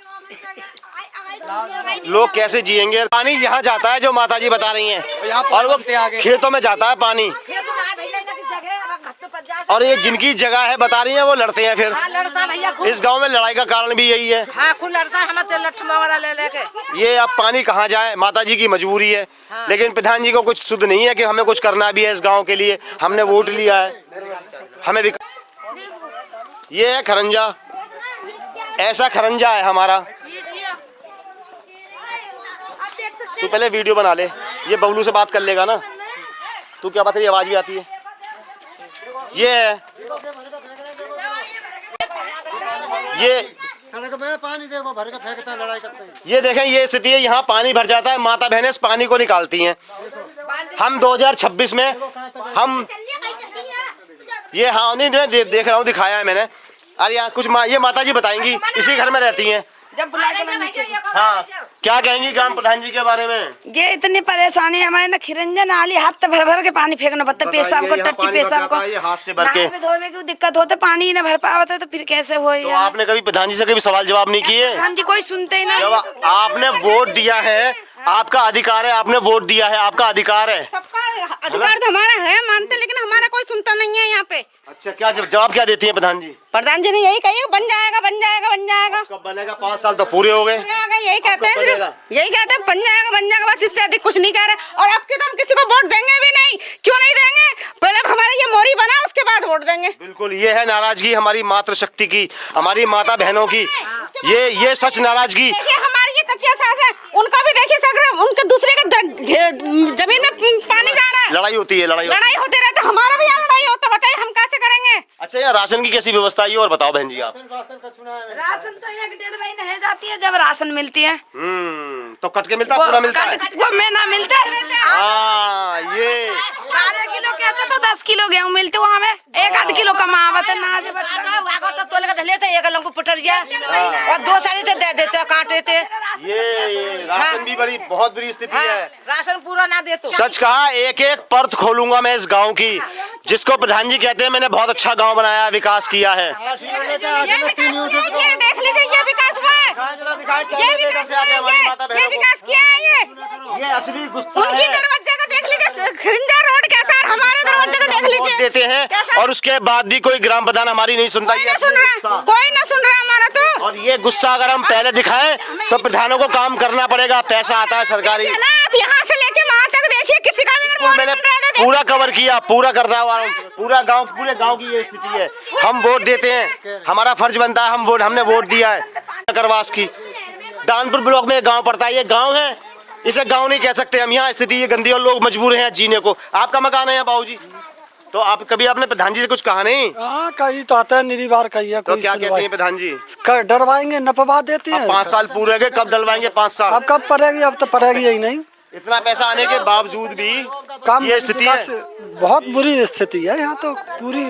लोग कैसे जिएंगे? पानी यहाँ जाता है जो माताजी बता रही हैं, और वो खेतों में जाता है पानी। और ये जिनकी जगह है बता रही है वो लड़ते हैं फिर। हाँ, लड़ता भैया खूब। इस गांव में लड़ाई का कारण भी यही है। हाँ, खूब लड़ता है हमारे लठ वगैरह ले लेके। ये अब पानी कहाँ जाए, माता जी की मजबूरी है। हाँ। लेकिन प्रधान जी को कुछ सुध नहीं है कि हमें कुछ करना भी है इस गांव के लिए। हमने वोट लिया है, हमें भी। ये है खरंजा, ऐसा खरंजा है हमारा। तू पहले वीडियो बना ले, ये बबलू से बात कर लेगा ना। तू क्या बात है, आवाज भी आती है। ये है, ये सड़क में पानी देखो भर के फेंकते हैं, लड़ाई करते हैं। ये देखें, ये स्थिति है। यहाँ पानी भर जाता है, माता बहनें इस पानी को निकालती हैं। हम 2026 में हम ये, हाँ नहीं देख रहा हूँ, दिखाया है मैंने। अरे यार कुछ ये माता जी बताएंगी, इसी घर में रहती हैं। जब हाँ, क्या कहेंगी ग्राम प्रधान जी के बारे में? ये इतनी परेशानी हमारे ना खिरंजन नाली हाथ भर भर के पानी फेंकना पड़ता, पेशाब को, टट्टी पेशाब को, हाथ से भर के धोने की दिक्कत होते, पानी ही ना भर पावत तो फिर कैसे हो। तो आपने कभी प्रधान जी से कभी सवाल जवाब नहीं किए? प्रधान जी कोई सुनते ही नहीं। जब आपने वोट दिया है, आपका अधिकार है, आपने वोट दिया है, आपका अधिकार है। सबका अधिकार तो हमारा है, मानते, लेकिन हमारा कोई सुनता नहीं है यहाँ पे। अच्छा, क्या जवाब क्या देती है प्रधान जी? प्रधान जी ने यही कही बन जाएगा, बन जाएगा, बन जाएगा। कब बनेगा? 5 साल तो पूरे हो गए। यही कहते हैं, सिर्फ यही कहते हैं बन जाएगा, बन जाएगा, बस इससे अधिक कुछ नहीं कह रहे। और अब के तो हम किसी को वोट देंगे भी नहीं। क्यों नहीं देंगे? पहले अब हमारा ये मोरी बना, उसके बाद वोट देंगे। बिल्कुल, ये है नाराजगी हमारी मातृशक्ति की, हमारी माता बहनों की। ये सच नाराजगी। हमारी ये चचिया सास है, उनका भी देखिए सगरे, उनके दूसरे के जमीन में पानी जा रहा है। लड़ाई होती है, लड़ाई होते रहते, हमारा भी यहाँ लड़ाई होता, बताइए हम कैसे करेंगे? अच्छा, यार राशन की कैसी व्यवस्था है और बताओ बहन जी आप। राशन तो 1-1.5 महीने है जाती है जब राशन मिलती है। तो कट के मिलता है, पूरा मिलता है? वो महीना मिलता है। ये 12 किलो कहते तो 10 किलो गेहूँ मिलते वहाँ में, 1-आध किलो कमावत है ना। तो तोल के लेते एक लंगू पुटरिया और 2 साड़ी से दे देते, काटे थे। ये राशन भी बड़ी बहुत बुरी स्थिति है। राशन पूरा ना दे तो। सच कहा, एक एक परत खोलूंगा मैं इस गांव की, जिसको प्रधान जी कहते हैं मैंने बहुत अच्छा गांव बनाया, विकास किया है। ये देख लीजिए, ये विकास हुआ है, ये विकास किया है। ये असली गुस्सा उनकी है। दरवाजे का देख लीजिए, खिरंजा रोड कैसा है, हमारे दरवाजे का देख लीजिए। देते हैं और उसके बाद भी कोई ग्राम प्रधान हमारी नहीं सुनता। कोई ना सुन रहा हमारा तो। और ये गुस्सा अगर हम पहले दिखाएं तो प्रधानों को काम करना पड़ेगा, पैसा आता है सरकारी। आप यहाँ से लेके वहाँ तक देखिए, किसी का भी मैंने पूरा कवर किया, पूरा करता हुआ पूरे गांव की ये स्थिति है। हम वोट देते हैं, हमारा फर्ज बनता है, हमने वोट दिया है। अकरवास की दानपुर ब्लॉक में गांव पड़ता है, ये गांव है, इसे गांव नहीं कह सकते हम। यहाँ स्थिति ये गंदी और लोग मजबूर हैं जीने को। आपका मकान है बाबूजी, तो आप कभी आपने प्रधान जी से कुछ कहा नहीं? हाँ, कही तो आता है, निरी बार कही है। तो क्या कहते हैं प्रधान जी? डरवाएंगे, नपवा देते हैं। 5 साल पूरे गए, कब डलवाएंगे 5 साल? अब कब पड़ेगी? अब तो पड़ेगी यही नहीं। इतना पैसा आने के बावजूद भी काम ये स्थिति है। बहुत बुरी स्थिति है यहाँ तो पूरी,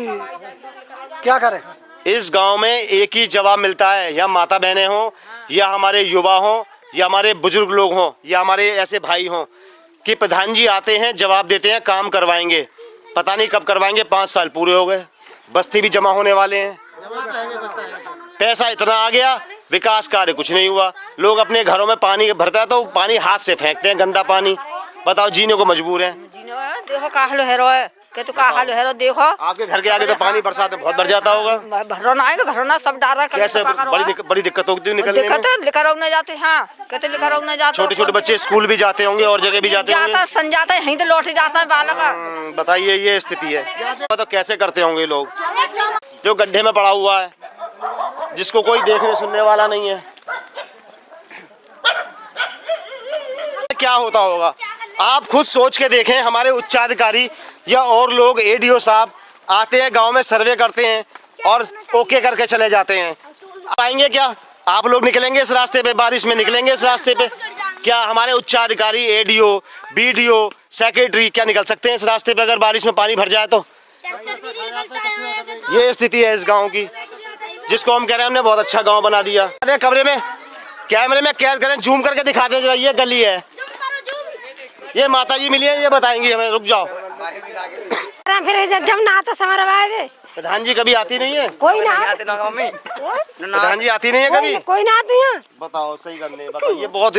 क्या करें? इस गांव में एक ही जवाब मिलता है, या माता बहनें हों, या हमारे युवा हों, या हमारे बुजुर्ग लोग हों, या हमारे ऐसे भाई हों, कि प्रधान जी आते हैं, जवाब देते हैं, काम करवाएंगे। पता नहीं कब करवाएंगे, 5 साल पूरे हो गए, बस्ती भी जमा होने वाले हैं, पैसा इतना आ गया, विकास कार्य कुछ नहीं हुआ। लोग अपने घरों में पानी भरता है तो पानी हाथ से फेंकते हैं, गंदा पानी। बताओ, जीने को मजबूर हैं। देखो का हाल है, के तो का हाल है, देखो आपके घर के आगे तो पानी बरसात में बहुत भर जाता होगा। भरना आएगा, भरना सब डारा कैसे? बड़ी दिक्कत होती है निकलने में। दिक्कत लेकर नहीं जाते, हाँ कहते लेकर नहीं जाते। छोटे बच्चे स्कूल भी जाते होंगे और जगह भी जाते होंगे। सन जाता है, यहीं तो लौट जाता है बालक। बताइए, ये स्थिति है तो कैसे करते होंगे लोग? जो गड्ढे में पड़ा हुआ है, जिसको कोई देखने सुनने वाला नहीं है, क्या होता होगा? आप खुद सोच के देखें। हमारे उच्चाधिकारी या और लोग, एडीओ साहब आते हैं गांव में, सर्वे करते हैं और ओके करके चले जाते हैं। आएंगे क्या? आप लोग निकलेंगे इस रास्ते पे? बारिश में निकलेंगे इस रास्ते पे? क्या हमारे उच्चाधिकारी, एडीओ, बीडीओ, सेक्रेटरी क्या निकल सकते हैं इस रास्ते पे अगर बारिश में पानी भर जाए तो? ये स्थिति है इस गाँव की, जिसको हम कह रहे हैं हमने बहुत अच्छा गाँव बना दिया। कमरे में कैमरे में कैद करें, जूम करके दिखा दें जरा। ये गली है, ये माता जी मिली है, ये बताएंगी हमें। रुक जाओ, फिर जब ना आता समरवाए प्रधान जी कभी आती नहीं है? कोई ना प्रधान जी आती नहीं है कभी? कोई ना आती है। बताओ, सही करने बताओ। ये बहुत,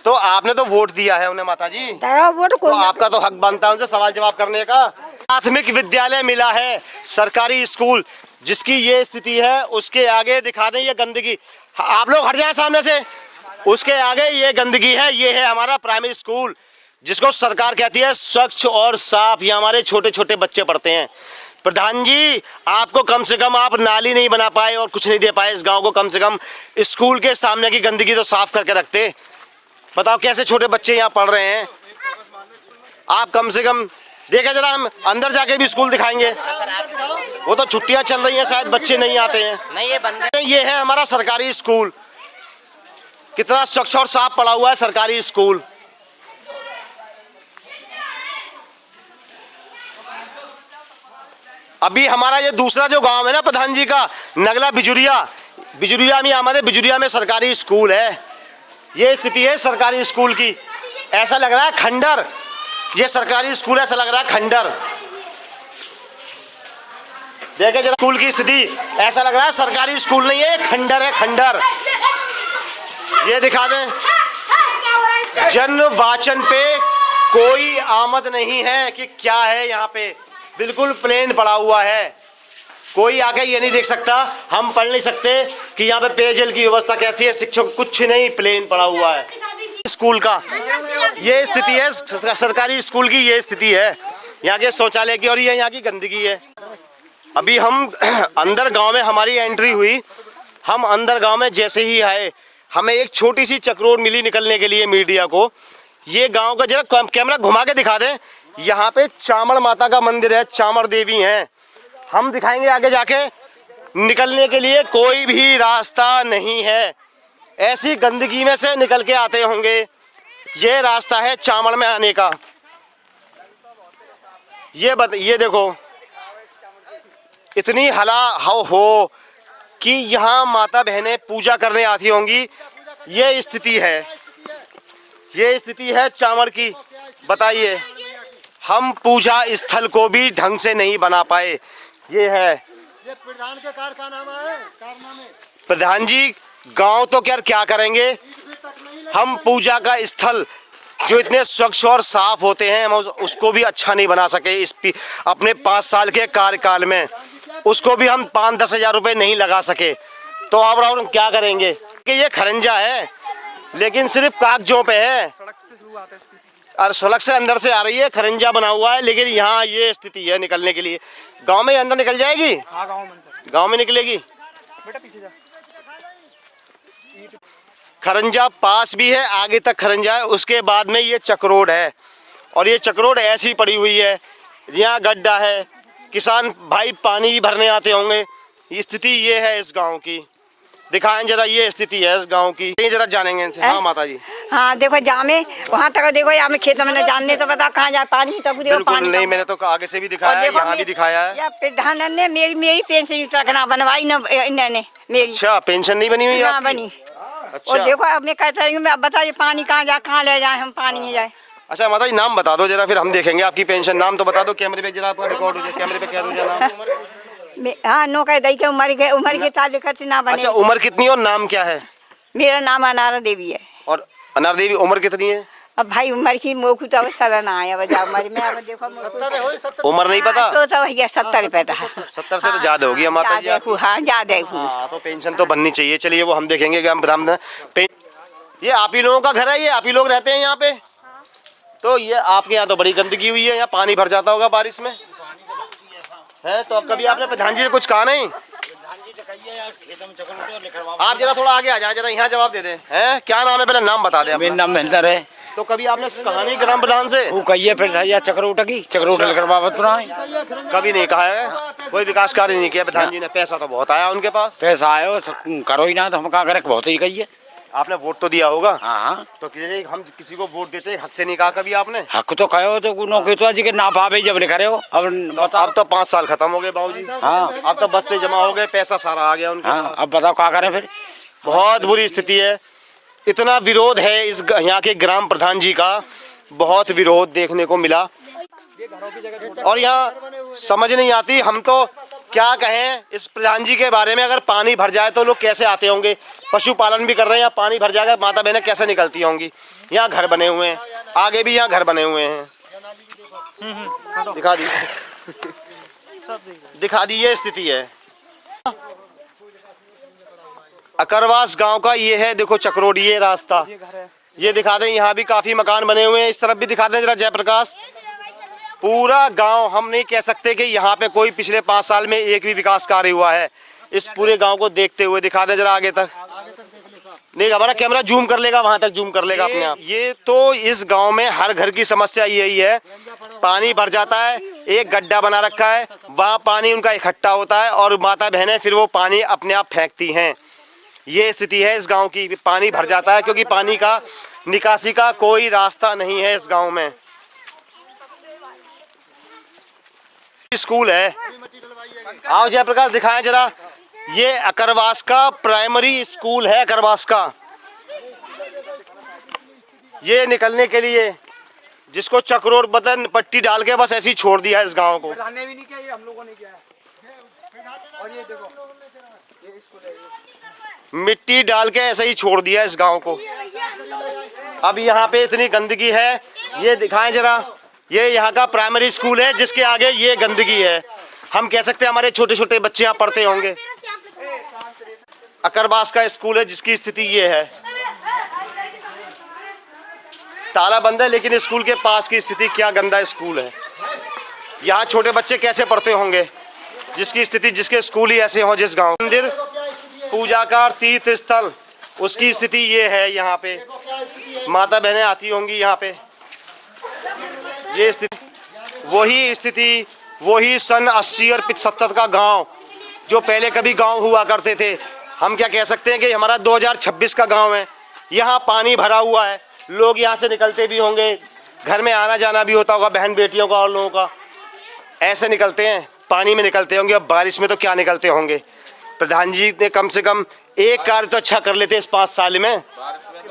तो आपने तो वोट दिया है उन्हें माता जी, वोट तो आपका तो हक बनता है उनसे सवाल जवाब करने का। प्राथमिक विद्यालय मिला है, सरकारी स्कूल जिसकी ये स्थिति है। उसके आगे दिखा दें ये गंदगी, आप लोग हट जाएं सामने से। उसके आगे ये गंदगी है, ये है हमारा प्राइमरी स्कूल जिसको सरकार कहती है स्वच्छ और साफ। ये हमारे छोटे छोटे बच्चे पढ़ते हैं। प्रधान जी, आपको कम से कम आप नाली नहीं बना पाए और कुछ नहीं दे पाए इस गांव को, कम से कम स्कूल के सामने की गंदगी तो साफ करके रखते। बताओ कैसे छोटे बच्चे यहाँ पढ़ रहे हैं। आप कम से कम देखें जरा, हम अंदर जाके भी स्कूल दिखाएंगे। वो तो छुट्टियां चल रही हैं, शायद बच्चे नहीं आते हैं। नहीं, ये बंद है। ये है हमारा सरकारी स्कूल, कितना स्वच्छ और साफ पड़ा हुआ है सरकारी स्कूल। अभी हमारा ये दूसरा जो गांव है ना प्रधान जी का, नगला बिजुरिया, बिजुरिया में हमारे बिजुरिया में सरकारी स्कूल है। ये स्थिति है सरकारी स्कूल की। ऐसा लग रहा है खंडर, ये सरकारी स्कूल ऐसा लग रहा है खंडर। देखिए जरा स्कूल की स्थिति, ऐसा लग रहा है सरकारी स्कूल नहीं है, खंडर है, खंडर। ये दिखा दें, जन वाचन पे कोई आमद नहीं है कि क्या है यहाँ पे, बिल्कुल प्लेन पड़ा हुआ है। कोई आके ये नहीं देख सकता, हम पढ़ नहीं सकते कि यहाँ पे पेयजल की व्यवस्था कैसी है, शिक्षक कुछ नहीं, प्लेन पड़ा हुआ है। स्कूल का ये स्थिति है, सरकारी स्कूल की ये स्थिति है, यहाँ के शौचालय की, और ये यहाँ की गंदगी है। अभी हम अंदर गांव में हमारी एंट्री हुई, हम अंदर गांव में जैसे ही आए, हमें एक छोटी सी चक्रोड मिली निकलने के लिए मीडिया को। ये गांव का जरा कैमरा घुमा के दिखा दें, यहाँ पे चामड़ माता का मंदिर है, चामड़ देवी हैं। हम दिखाएंगे आगे जाके, निकलने के लिए कोई भी रास्ता नहीं है, ऐसी गंदगी में से निकल के आते होंगे। ये रास्ता है चामड़ में आने का। ये देखो, इतनी हला हो कि यहाँ माता बहनें पूजा करने आती होंगी। ये स्थिति है, ये स्थिति है चामड़ की। बताइए, हम पूजा स्थल को भी ढंग से नहीं बना पाए। ये है, ये प्रधान के कारनामा है, कारनामे। प्रधान जी, गांव तो क्या करेंगे, हम पूजा का स्थल जो इतने स्वच्छ और साफ होते हैं, हम उसको भी अच्छा नहीं बना सके। इस अपने 5 साल के कार्यकाल में उसको भी हम 5-10 हज़ार रुपये नहीं लगा सके, तो अब और क्या करेंगे। कि ये खरंजा है, लेकिन सिर्फ कागजों पे है, और सड़क से अंदर से आ रही है, खरंजा बना हुआ है, लेकिन यहाँ ये स्थिति है निकलने के लिए। गांव में अंदर निकल जाएगी, गांव में निकलेगी। खरंजा पास भी है, आगे तक खरंजा है, उसके बाद में ये चक्रोड है, और ये चक्रोड ऐसी पड़ी हुई है, यहाँ गड्ढा है, किसान भाई पानी भी भरने आते होंगे। स्थिति ये है इस गांव की। दिखाएं जरा, ये स्थिति है इस गांव की, ये जरा जानेंगे इनसे। हाँ माता जी, हाँ देखो जामे वहाँ तक देखो, यहाँ में खेतों में जानने तो बता कहाँ जाए पानी, तक देखो पानी नहीं, मैंने तो आगे से भी दिखाया है, यहाँ भी दिखाया है। या प्रधान ने मेरी पेंशन तक ना बनवाई ना इन्होंने मेरी। अच्छा, पेंशन नहीं बनी हुई ना बनी। अच्छा, और देखो अब मैं कहता रही हूँ, अब बताइए पानी कहाँ जाए, कहाँ ले जाए हम पानी में जाए। अच्छा माता जी, नाम बता दो जरा, फिर हम देखेंगे आपकी पेंशन। नाम तो बता दो, कैमरे पे जरा आपका रिकॉर्ड हो जाए, कैमरे पे कह दो जरा नाम। हाँ, नो कह दई के उम्र के साथ लिखत ना बने। अच्छा, उम्र कितनी और नाम क्या है? मेरा नाम अनारा देवी है। और अनार देवी, उम्र कितनी है? अब भाई उम्र की मोखू तो सर ना आया बजा उम्र में, अब देखो उम्र नहीं पता तो भैया 70 पैदा है। 70 से तो ज्यादा होगी माता जी। हाँ ज्यादा, तो पेंशन तो बननी चाहिए। चलिए वो हम देखेंगे कि हम ये आप ही लोगों का घर है, ये आप ही लोग रहते हैं यहाँ पे। तो ये आपके यहाँ तो बड़ी गंदगी हुई है, यहाँ पानी भर जाता होगा बारिश में, है? तो कभी आपने प्रधान जी से कुछ कहा नहीं? आप जरा थोड़ा आगे आ जाए, जरा यहाँ जवाब दे दें। हैं, क्या नाम है, पहले नाम बता दें। मेरा नाम महेंद्र है। तो कभी आपने कहा नहीं ग्राम प्रधान से? वो कहिए फिर चक्रोट की चक्रोट कभी नहीं कहा है, कोई विकास कार्य नहीं किया प्रधान जी ने। पैसा तो बहुत आया उनके पास, पैसा आया करो ही ना, तो हम क्या करें, बहुत ही कहिए। आपने वोट तो दिया होगा। हाँ, तो हम किसी को वोट देते हक से नहीं कहा कभी आपने? हक तो कहो तो नौकरी तो आज के ना पावे जब करे हो। अब तो 5 साल खत्म हो गए बाबूजी। हाँ, अब तो बस्ते जमा हो गए, पैसा सारा आ गया उनके। हाँ, अब बताओ क्या करें फिर। बहुत बुरी स्थिति है, इतना विरोध है इस यहाँ के ग्राम प्रधान जी का, बहुत विरोध देखने को मिला। और यहाँ समझ नहीं आती, हम तो क्या कहें इस प्रधान जी के बारे में। अगर पानी भर जाए तो लोग कैसे आते होंगे, पशुपालन भी कर रहे हैं, यहाँ पानी भर जाएगा, माता बहनें कैसे निकलती होंगी। यहाँ घर बने हुए हैं, आगे भी यहाँ घर बने हुए हैं, दिखा दी। दिखा दी, ये स्थिति है अकरवास गांव का। ये है देखो चक्रोड़ी, ये रास्ता, ये दिखा दें। यहाँ भी काफी मकान बने हुए हैं, इस तरफ भी दिखा दें जरा जयप्रकाश। पूरा गांव हम नहीं कह सकते कि यहाँ पे कोई पिछले 5 साल में एक भी विकास कार्य हुआ है। इस पूरे गांव को देखते हुए दिखा दें जरा आगे तक। नहीं, हमारा कैमरा जूम कर लेगा, वहां तक जूम कर लेगा अपने आप। ये तो इस गांव में हर घर की समस्या यही है, पानी भर जाता है, एक गड्ढा बना रखा है, वहाँ पानी उनका इकट्ठा होता है और माता बहनें फिर वो पानी अपने आप फेंकती हैं। ये स्थिति है इस गांव की, पानी भर जाता है क्योंकि पानी का निकासी का कोई रास्ता नहीं है इस गांव में। स्कूल है, आओ जयप्रकाश दिखाएं जरा। ये अकरवास का प्राइमरी स्कूल है, अकरवास का। ये निकलने के लिए जिसको चक्रोड़ बदन पट्टी डाल के बस ऐसे ही छोड़ दिया इस गांव को। हमने भी नहीं किया, ये हम लोगों ने किया है। और ये देखो, ये स्कूल है, मिट्टी डाल के ऐसे ही छोड़ दिया इस गांव को। अब यहाँ पे इतनी गंदगी है, ये दिखाएं जरा। ये यहाँ का प्राइमरी स्कूल है जिसके आगे ये गंदगी है। हम कह सकते हैं हमारे छोटे छोटे बच्चे यहाँ पढ़ते होंगे। अकरवास का स्कूल है जिसकी स्थिति ये है, ताला बंद है, लेकिन स्कूल के पास की स्थिति क्या गंदा स्कूल है। यहाँ छोटे बच्चे कैसे पढ़ते होंगे जिसकी स्थिति, जिसके स्कूल ही ऐसे हो। जिस गांव मंदिर पूजा का तीर्थ स्थल, उसकी स्थिति ये है। यहाँ पे माता बहनें आती होंगी यहाँ पे। ये स्थिति, वही स्थिति, वही सन 80 और 75 का गांव जो पहले कभी गांव हुआ करते थे। हम क्या कह सकते हैं कि हमारा 2026 का गांव है। यहाँ पानी भरा हुआ है, लोग यहाँ से निकलते भी होंगे, घर में आना जाना भी होता होगा बहन बेटियों का और लोगों का। ऐसे निकलते हैं, पानी में निकलते होंगे। अब बारिश में तो क्या निकलते होंगे। प्रधान जी ने कम से कम एक कार्य तो अच्छा कर लेते इस 5 साल में।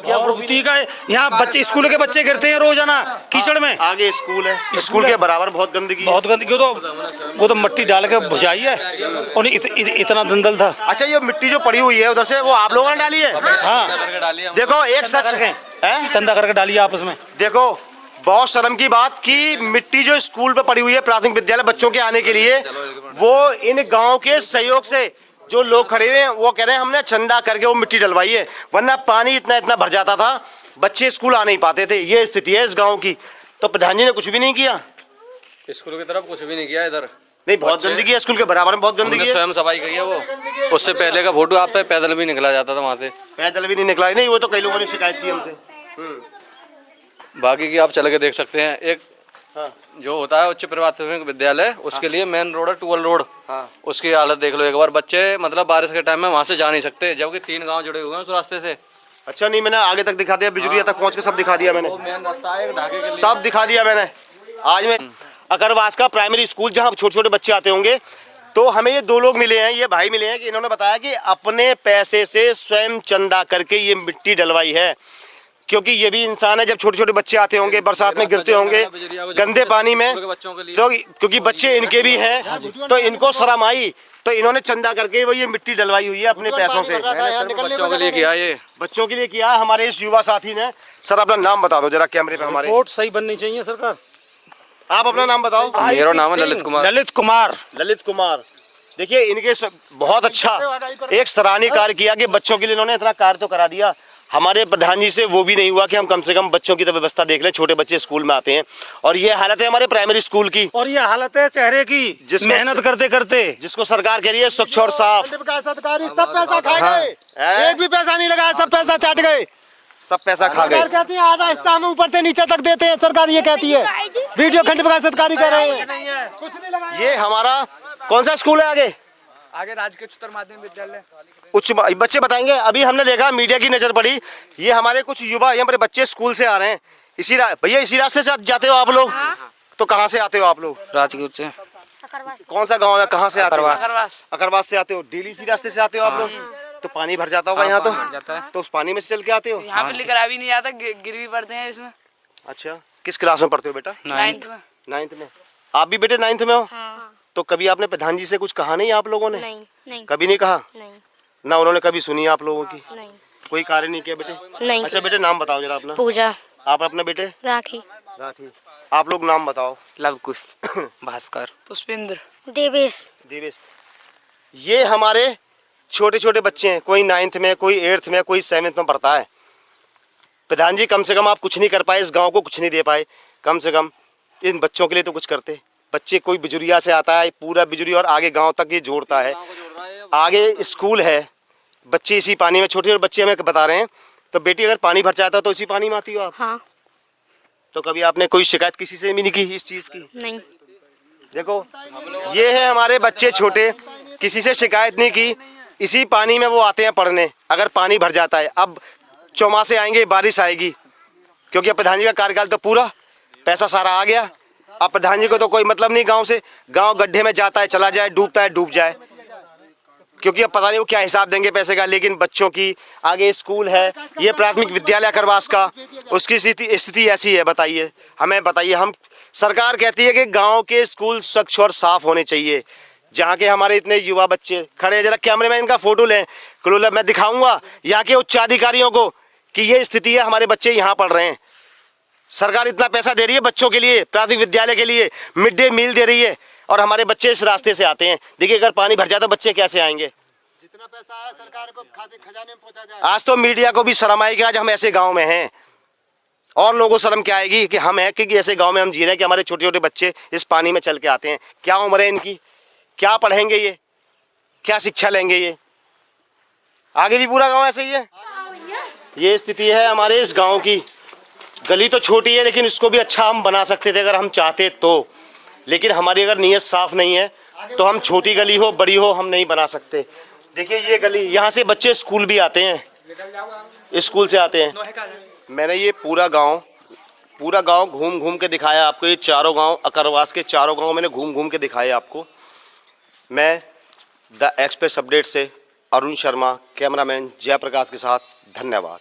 यहाँ बच्चे, स्कूल के बच्चे गिरते हैं रोजाना कीचड़ में। आगे स्कूल है, स्कूल के बराबर बहुत गंदगी, बहुत गंदगी। वो तो मिट्टी डाल के बुझाई है और इतना दंदल था। अच्छा, ये मिट्टी जो पड़ी हुई है उधर से, वो आप लोगों ने डाली है? हाँ, देखो एक सच है, चंदा करके डाली है आपस में। देखो बहुत शर्म की बात कि मिट्टी जो स्कूल पे पड़ी हुई है, प्राथमिक विद्यालय बच्चों के आने के लिए, वो इन गाँव के सहयोग से जो लोग खड़े हुए हैं वो कह रहे हैं हमने चंदा करके वो मिट्टी डलवाई है, वरना पानी इतना भर जाता था, बच्चे स्कूल आ नहीं पाते थे। ये स्थिति है इस गांव की। तो प्रधान जी ने कुछ भी नहीं किया, स्कूल की तरफ कुछ भी नहीं किया। इधर नहीं, बहुत गंदगी है स्कूल के बराबर में, बहुत गंदगी है। स्वयं सफाई करी है वो। उससे पहले का फोटो आप पे पैदल भी निकला जाता था, वहाँ से पैदल भी नहीं निकला। नहीं, वो तो कई लोगों ने शिकायत की हमसे। बाकी की आप चल के देख सकते हैं। एक जो होता है उच्च प्राथमिक विद्यालय, उसके लिए मेन रोड है टूअल रोड। उसकी हालत देख लो एक बार। बच्चे मतलब बारिश के टाइम में वहाँ से जा नहीं सकते, जबकि 3 गांव जुड़े हुए हैं उस रास्ते से। अच्छा, नहीं, मैंने आगे तक दिखा दिया, बिजुरिया तक पहुँच के सब दिखा दिया मैंने, मेन रास्ता है ढाके के लिए। सब दिखा दिया मैंने। आज मैं अकरवास का प्राइमरी स्कूल जहाँ छोटे छोटे बच्चे आते होंगे, तो हमें ये 2 लोग मिले हैं, ये भाई मिले हैं कि इन्होंने बताया कि अपने पैसे से स्वयं चंदा करके ये मिट्टी डलवाई है। क्योंकि ये भी इंसान है, जब छोटे छोटे बच्चे आते होंगे, बरसात में गिरते होंगे गंदे पानी में, तो क्योंकि बच्चे इनके भी हैं, तो इनको शर्म आई, तो इन्होंने चंदा करके वो ये मिट्टी डलवाई हुई है अपने पैसों से। बच्चों के लिए किया ये, बच्चों के लिए किया हमारे इस युवा साथी ने। सर अपना नाम बता दो जरा कैमरे पे हमारे। रिपोर्ट सही बननी चाहिए सरकार। आप अपना नाम बताओ। मेरा नाम है ललित कुमार। ललित कुमार। ललित कुमार। देखिए इनके बहुत अच्छा एक सराहनीय कार्य किया कि बच्चों के लिए इन्होंने इतना कार्य तो करा दिया। हमारे प्रधान जी से वो भी नहीं हुआ कि हम कम से कम बच्चों की तो व्यवस्था देख लें। छोटे बच्चे स्कूल में आते हैं और ये हालत है हमारे प्राइमरी स्कूल की, और ये हालत है चेहरे की, मेहनत करते करते, जिसको सरकार कह रही है स्वच्छ और साफ। सब पैसा खा गए, एक भी पैसा नहीं लगाया, सब पैसा चाट गए, सब पैसा खा गए। सरकार कहती है आधा हिस्सा हमें ऊपर से नीचे तक देते हैं, सरकार ये कहती है। वीडियो खंड प्रकाश अधिकारी कह रहे हैं कुछ नहीं लगाया। ये हमारा कौन सा स्कूल है? आगे राजकीय उच्चतर माध्यमिक विद्यालय उच्च बच्चे बताएंगे। अभी हमने देखा, मीडिया की नजर पड़ी, ये हमारे कुछ युवा यहाँ पर बच्चे स्कूल से आ रहे हैं। भैया इसी रास्ते से जाते हो आप लोग? तो कहाँ से आते हो आप लोग? राजकीय उच्च। कौन सा गाँव है, कहाँ से आते हो? अकरवास। अकरवास से आते हो? डेली इसी रास्ते से आते हो आप लोग? तो पानी भर जाता होगा यहाँ तो उस पानी में से चल के आते हो? यहाँ पे लेकर आ भी नहीं आता, गिर भी पड़ते हैं इसमें। अच्छा, किस क्लास में पढ़ते हो बेटा? 9th में। 9th में। आप भी बेटे 9th में हो? तो कभी आपने प्रधान जी से कुछ कहा नहीं आप लोगों ने? नहीं। कभी नहीं कहा? नहीं। ना उन्होंने कभी सुनी आप लोगों की? नहीं। कोई कार्य नहीं किया बेटे? नहीं। अच्छा बेटे नाम बताओ जरा अपना। पूजा। आप अपना बेटे? राखी। राठी। आप लोग नाम बताओ। लवकुश, भास्कर, पुष्पेंद्र, देवेश। देवेश। ये हमारे छोटे छोटे बच्चे हैं, कोई 9th में, कोई 8th में, कोई 7th में पढ़ता है। प्रधान जी कम से कम आप कुछ नहीं कर पाए, इस गांव को कुछ नहीं दे पाए, कम से कम इन बच्चों के लिए तो कुछ करते। बच्चे कोई बिजुरिया से आता है, पूरा बिजुरी और आगे गांव तक ये जोड़ता है। आगे स्कूल है, बच्चे इसी पानी में, छोटे छोटे बच्चे हमें बता रहे हैं। तो बेटी अगर पानी भर जाता तो इसी पानी में आती हो आप? हाँ। तो कभी आपने कोई शिकायत किसी से भी नहीं की इस चीज़ की? नहीं। देखो ये है हमारे बच्चे छोटे, किसी से शिकायत नहीं की, इसी पानी में वो आते हैं पढ़ने। अगर पानी भर जाता है, अब चौमासे आएंगे, बारिश आएगी, क्योंकि अब प्रधान जी का कार्यकाल तो पूरा, पैसा सारा आ गया। अब प्रधान जी को तो कोई मतलब नहीं गांव से, गांव गड्ढे में जाता है चला जाए, डूबता है डूब जाए, क्योंकि अब पता नहीं वो क्या हिसाब देंगे पैसे का। लेकिन बच्चों की आगे स्कूल है, ये प्राथमिक विद्यालय अकरवास का, उसकी स्थिति ऐसी है। बताइए, हमें बताइए। हम सरकार कहती है कि गांव के स्कूल स्वच्छ और साफ होने चाहिए। जहाँ के हमारे इतने युवा बच्चे खड़े हैं, जरा कैमरे में इनका फोटो लें, मैं दिखाऊंगा यहाँ के उच्चाधिकारियों को कि ये स्थिति है, हमारे बच्चे यहाँ पढ़ रहे हैं। सरकार इतना पैसा दे रही है बच्चों के लिए, प्राथमिक विद्यालय के लिए, मिड डे मील दे रही है, और हमारे बच्चे इस रास्ते से आते हैं। देखिए अगर पानी भर जाए तो बच्चे कैसे आएंगे? जितना पैसा आया सरकार को खजाने में पहुंचा जाए। आज तो मीडिया को भी शर्म आएगी, आज हम ऐसे गांव में हैं, और लोगों को शर्म क्या आएगी कि हम हैं, क्योंकि ऐसे गांव में हम जी रहे हैं कि हमारे छोटे छोटे बच्चे इस पानी में चल के आते हैं। क्या उम्र है इनकी, क्या पढ़ेंगे ये, क्या शिक्षा लेंगे ये? आगे भी पूरा गांव ऐसे ही है। ये स्थिति है हमारे इस गांव की। गली तो छोटी है, लेकिन इसको भी अच्छा हम बना सकते थे अगर हम चाहते तो। लेकिन हमारी अगर नीयत साफ नहीं है तो हम छोटी गली हो बड़ी हो हम नहीं बना सकते। देखिए ये गली, यहाँ से बच्चे स्कूल भी आते हैं, स्कूल से आते हैं। मैंने ये पूरा गांव घूम घूम के दिखाया आपको। ये चारों गांव, अकरवास के चारों गांव मैंने घूम घूम के दिखाए आपको। मैं द एक्सप्रेस अपडेट से अरुण शर्मा, कैमरामैन जयप्रकाश के साथ, धन्यवाद।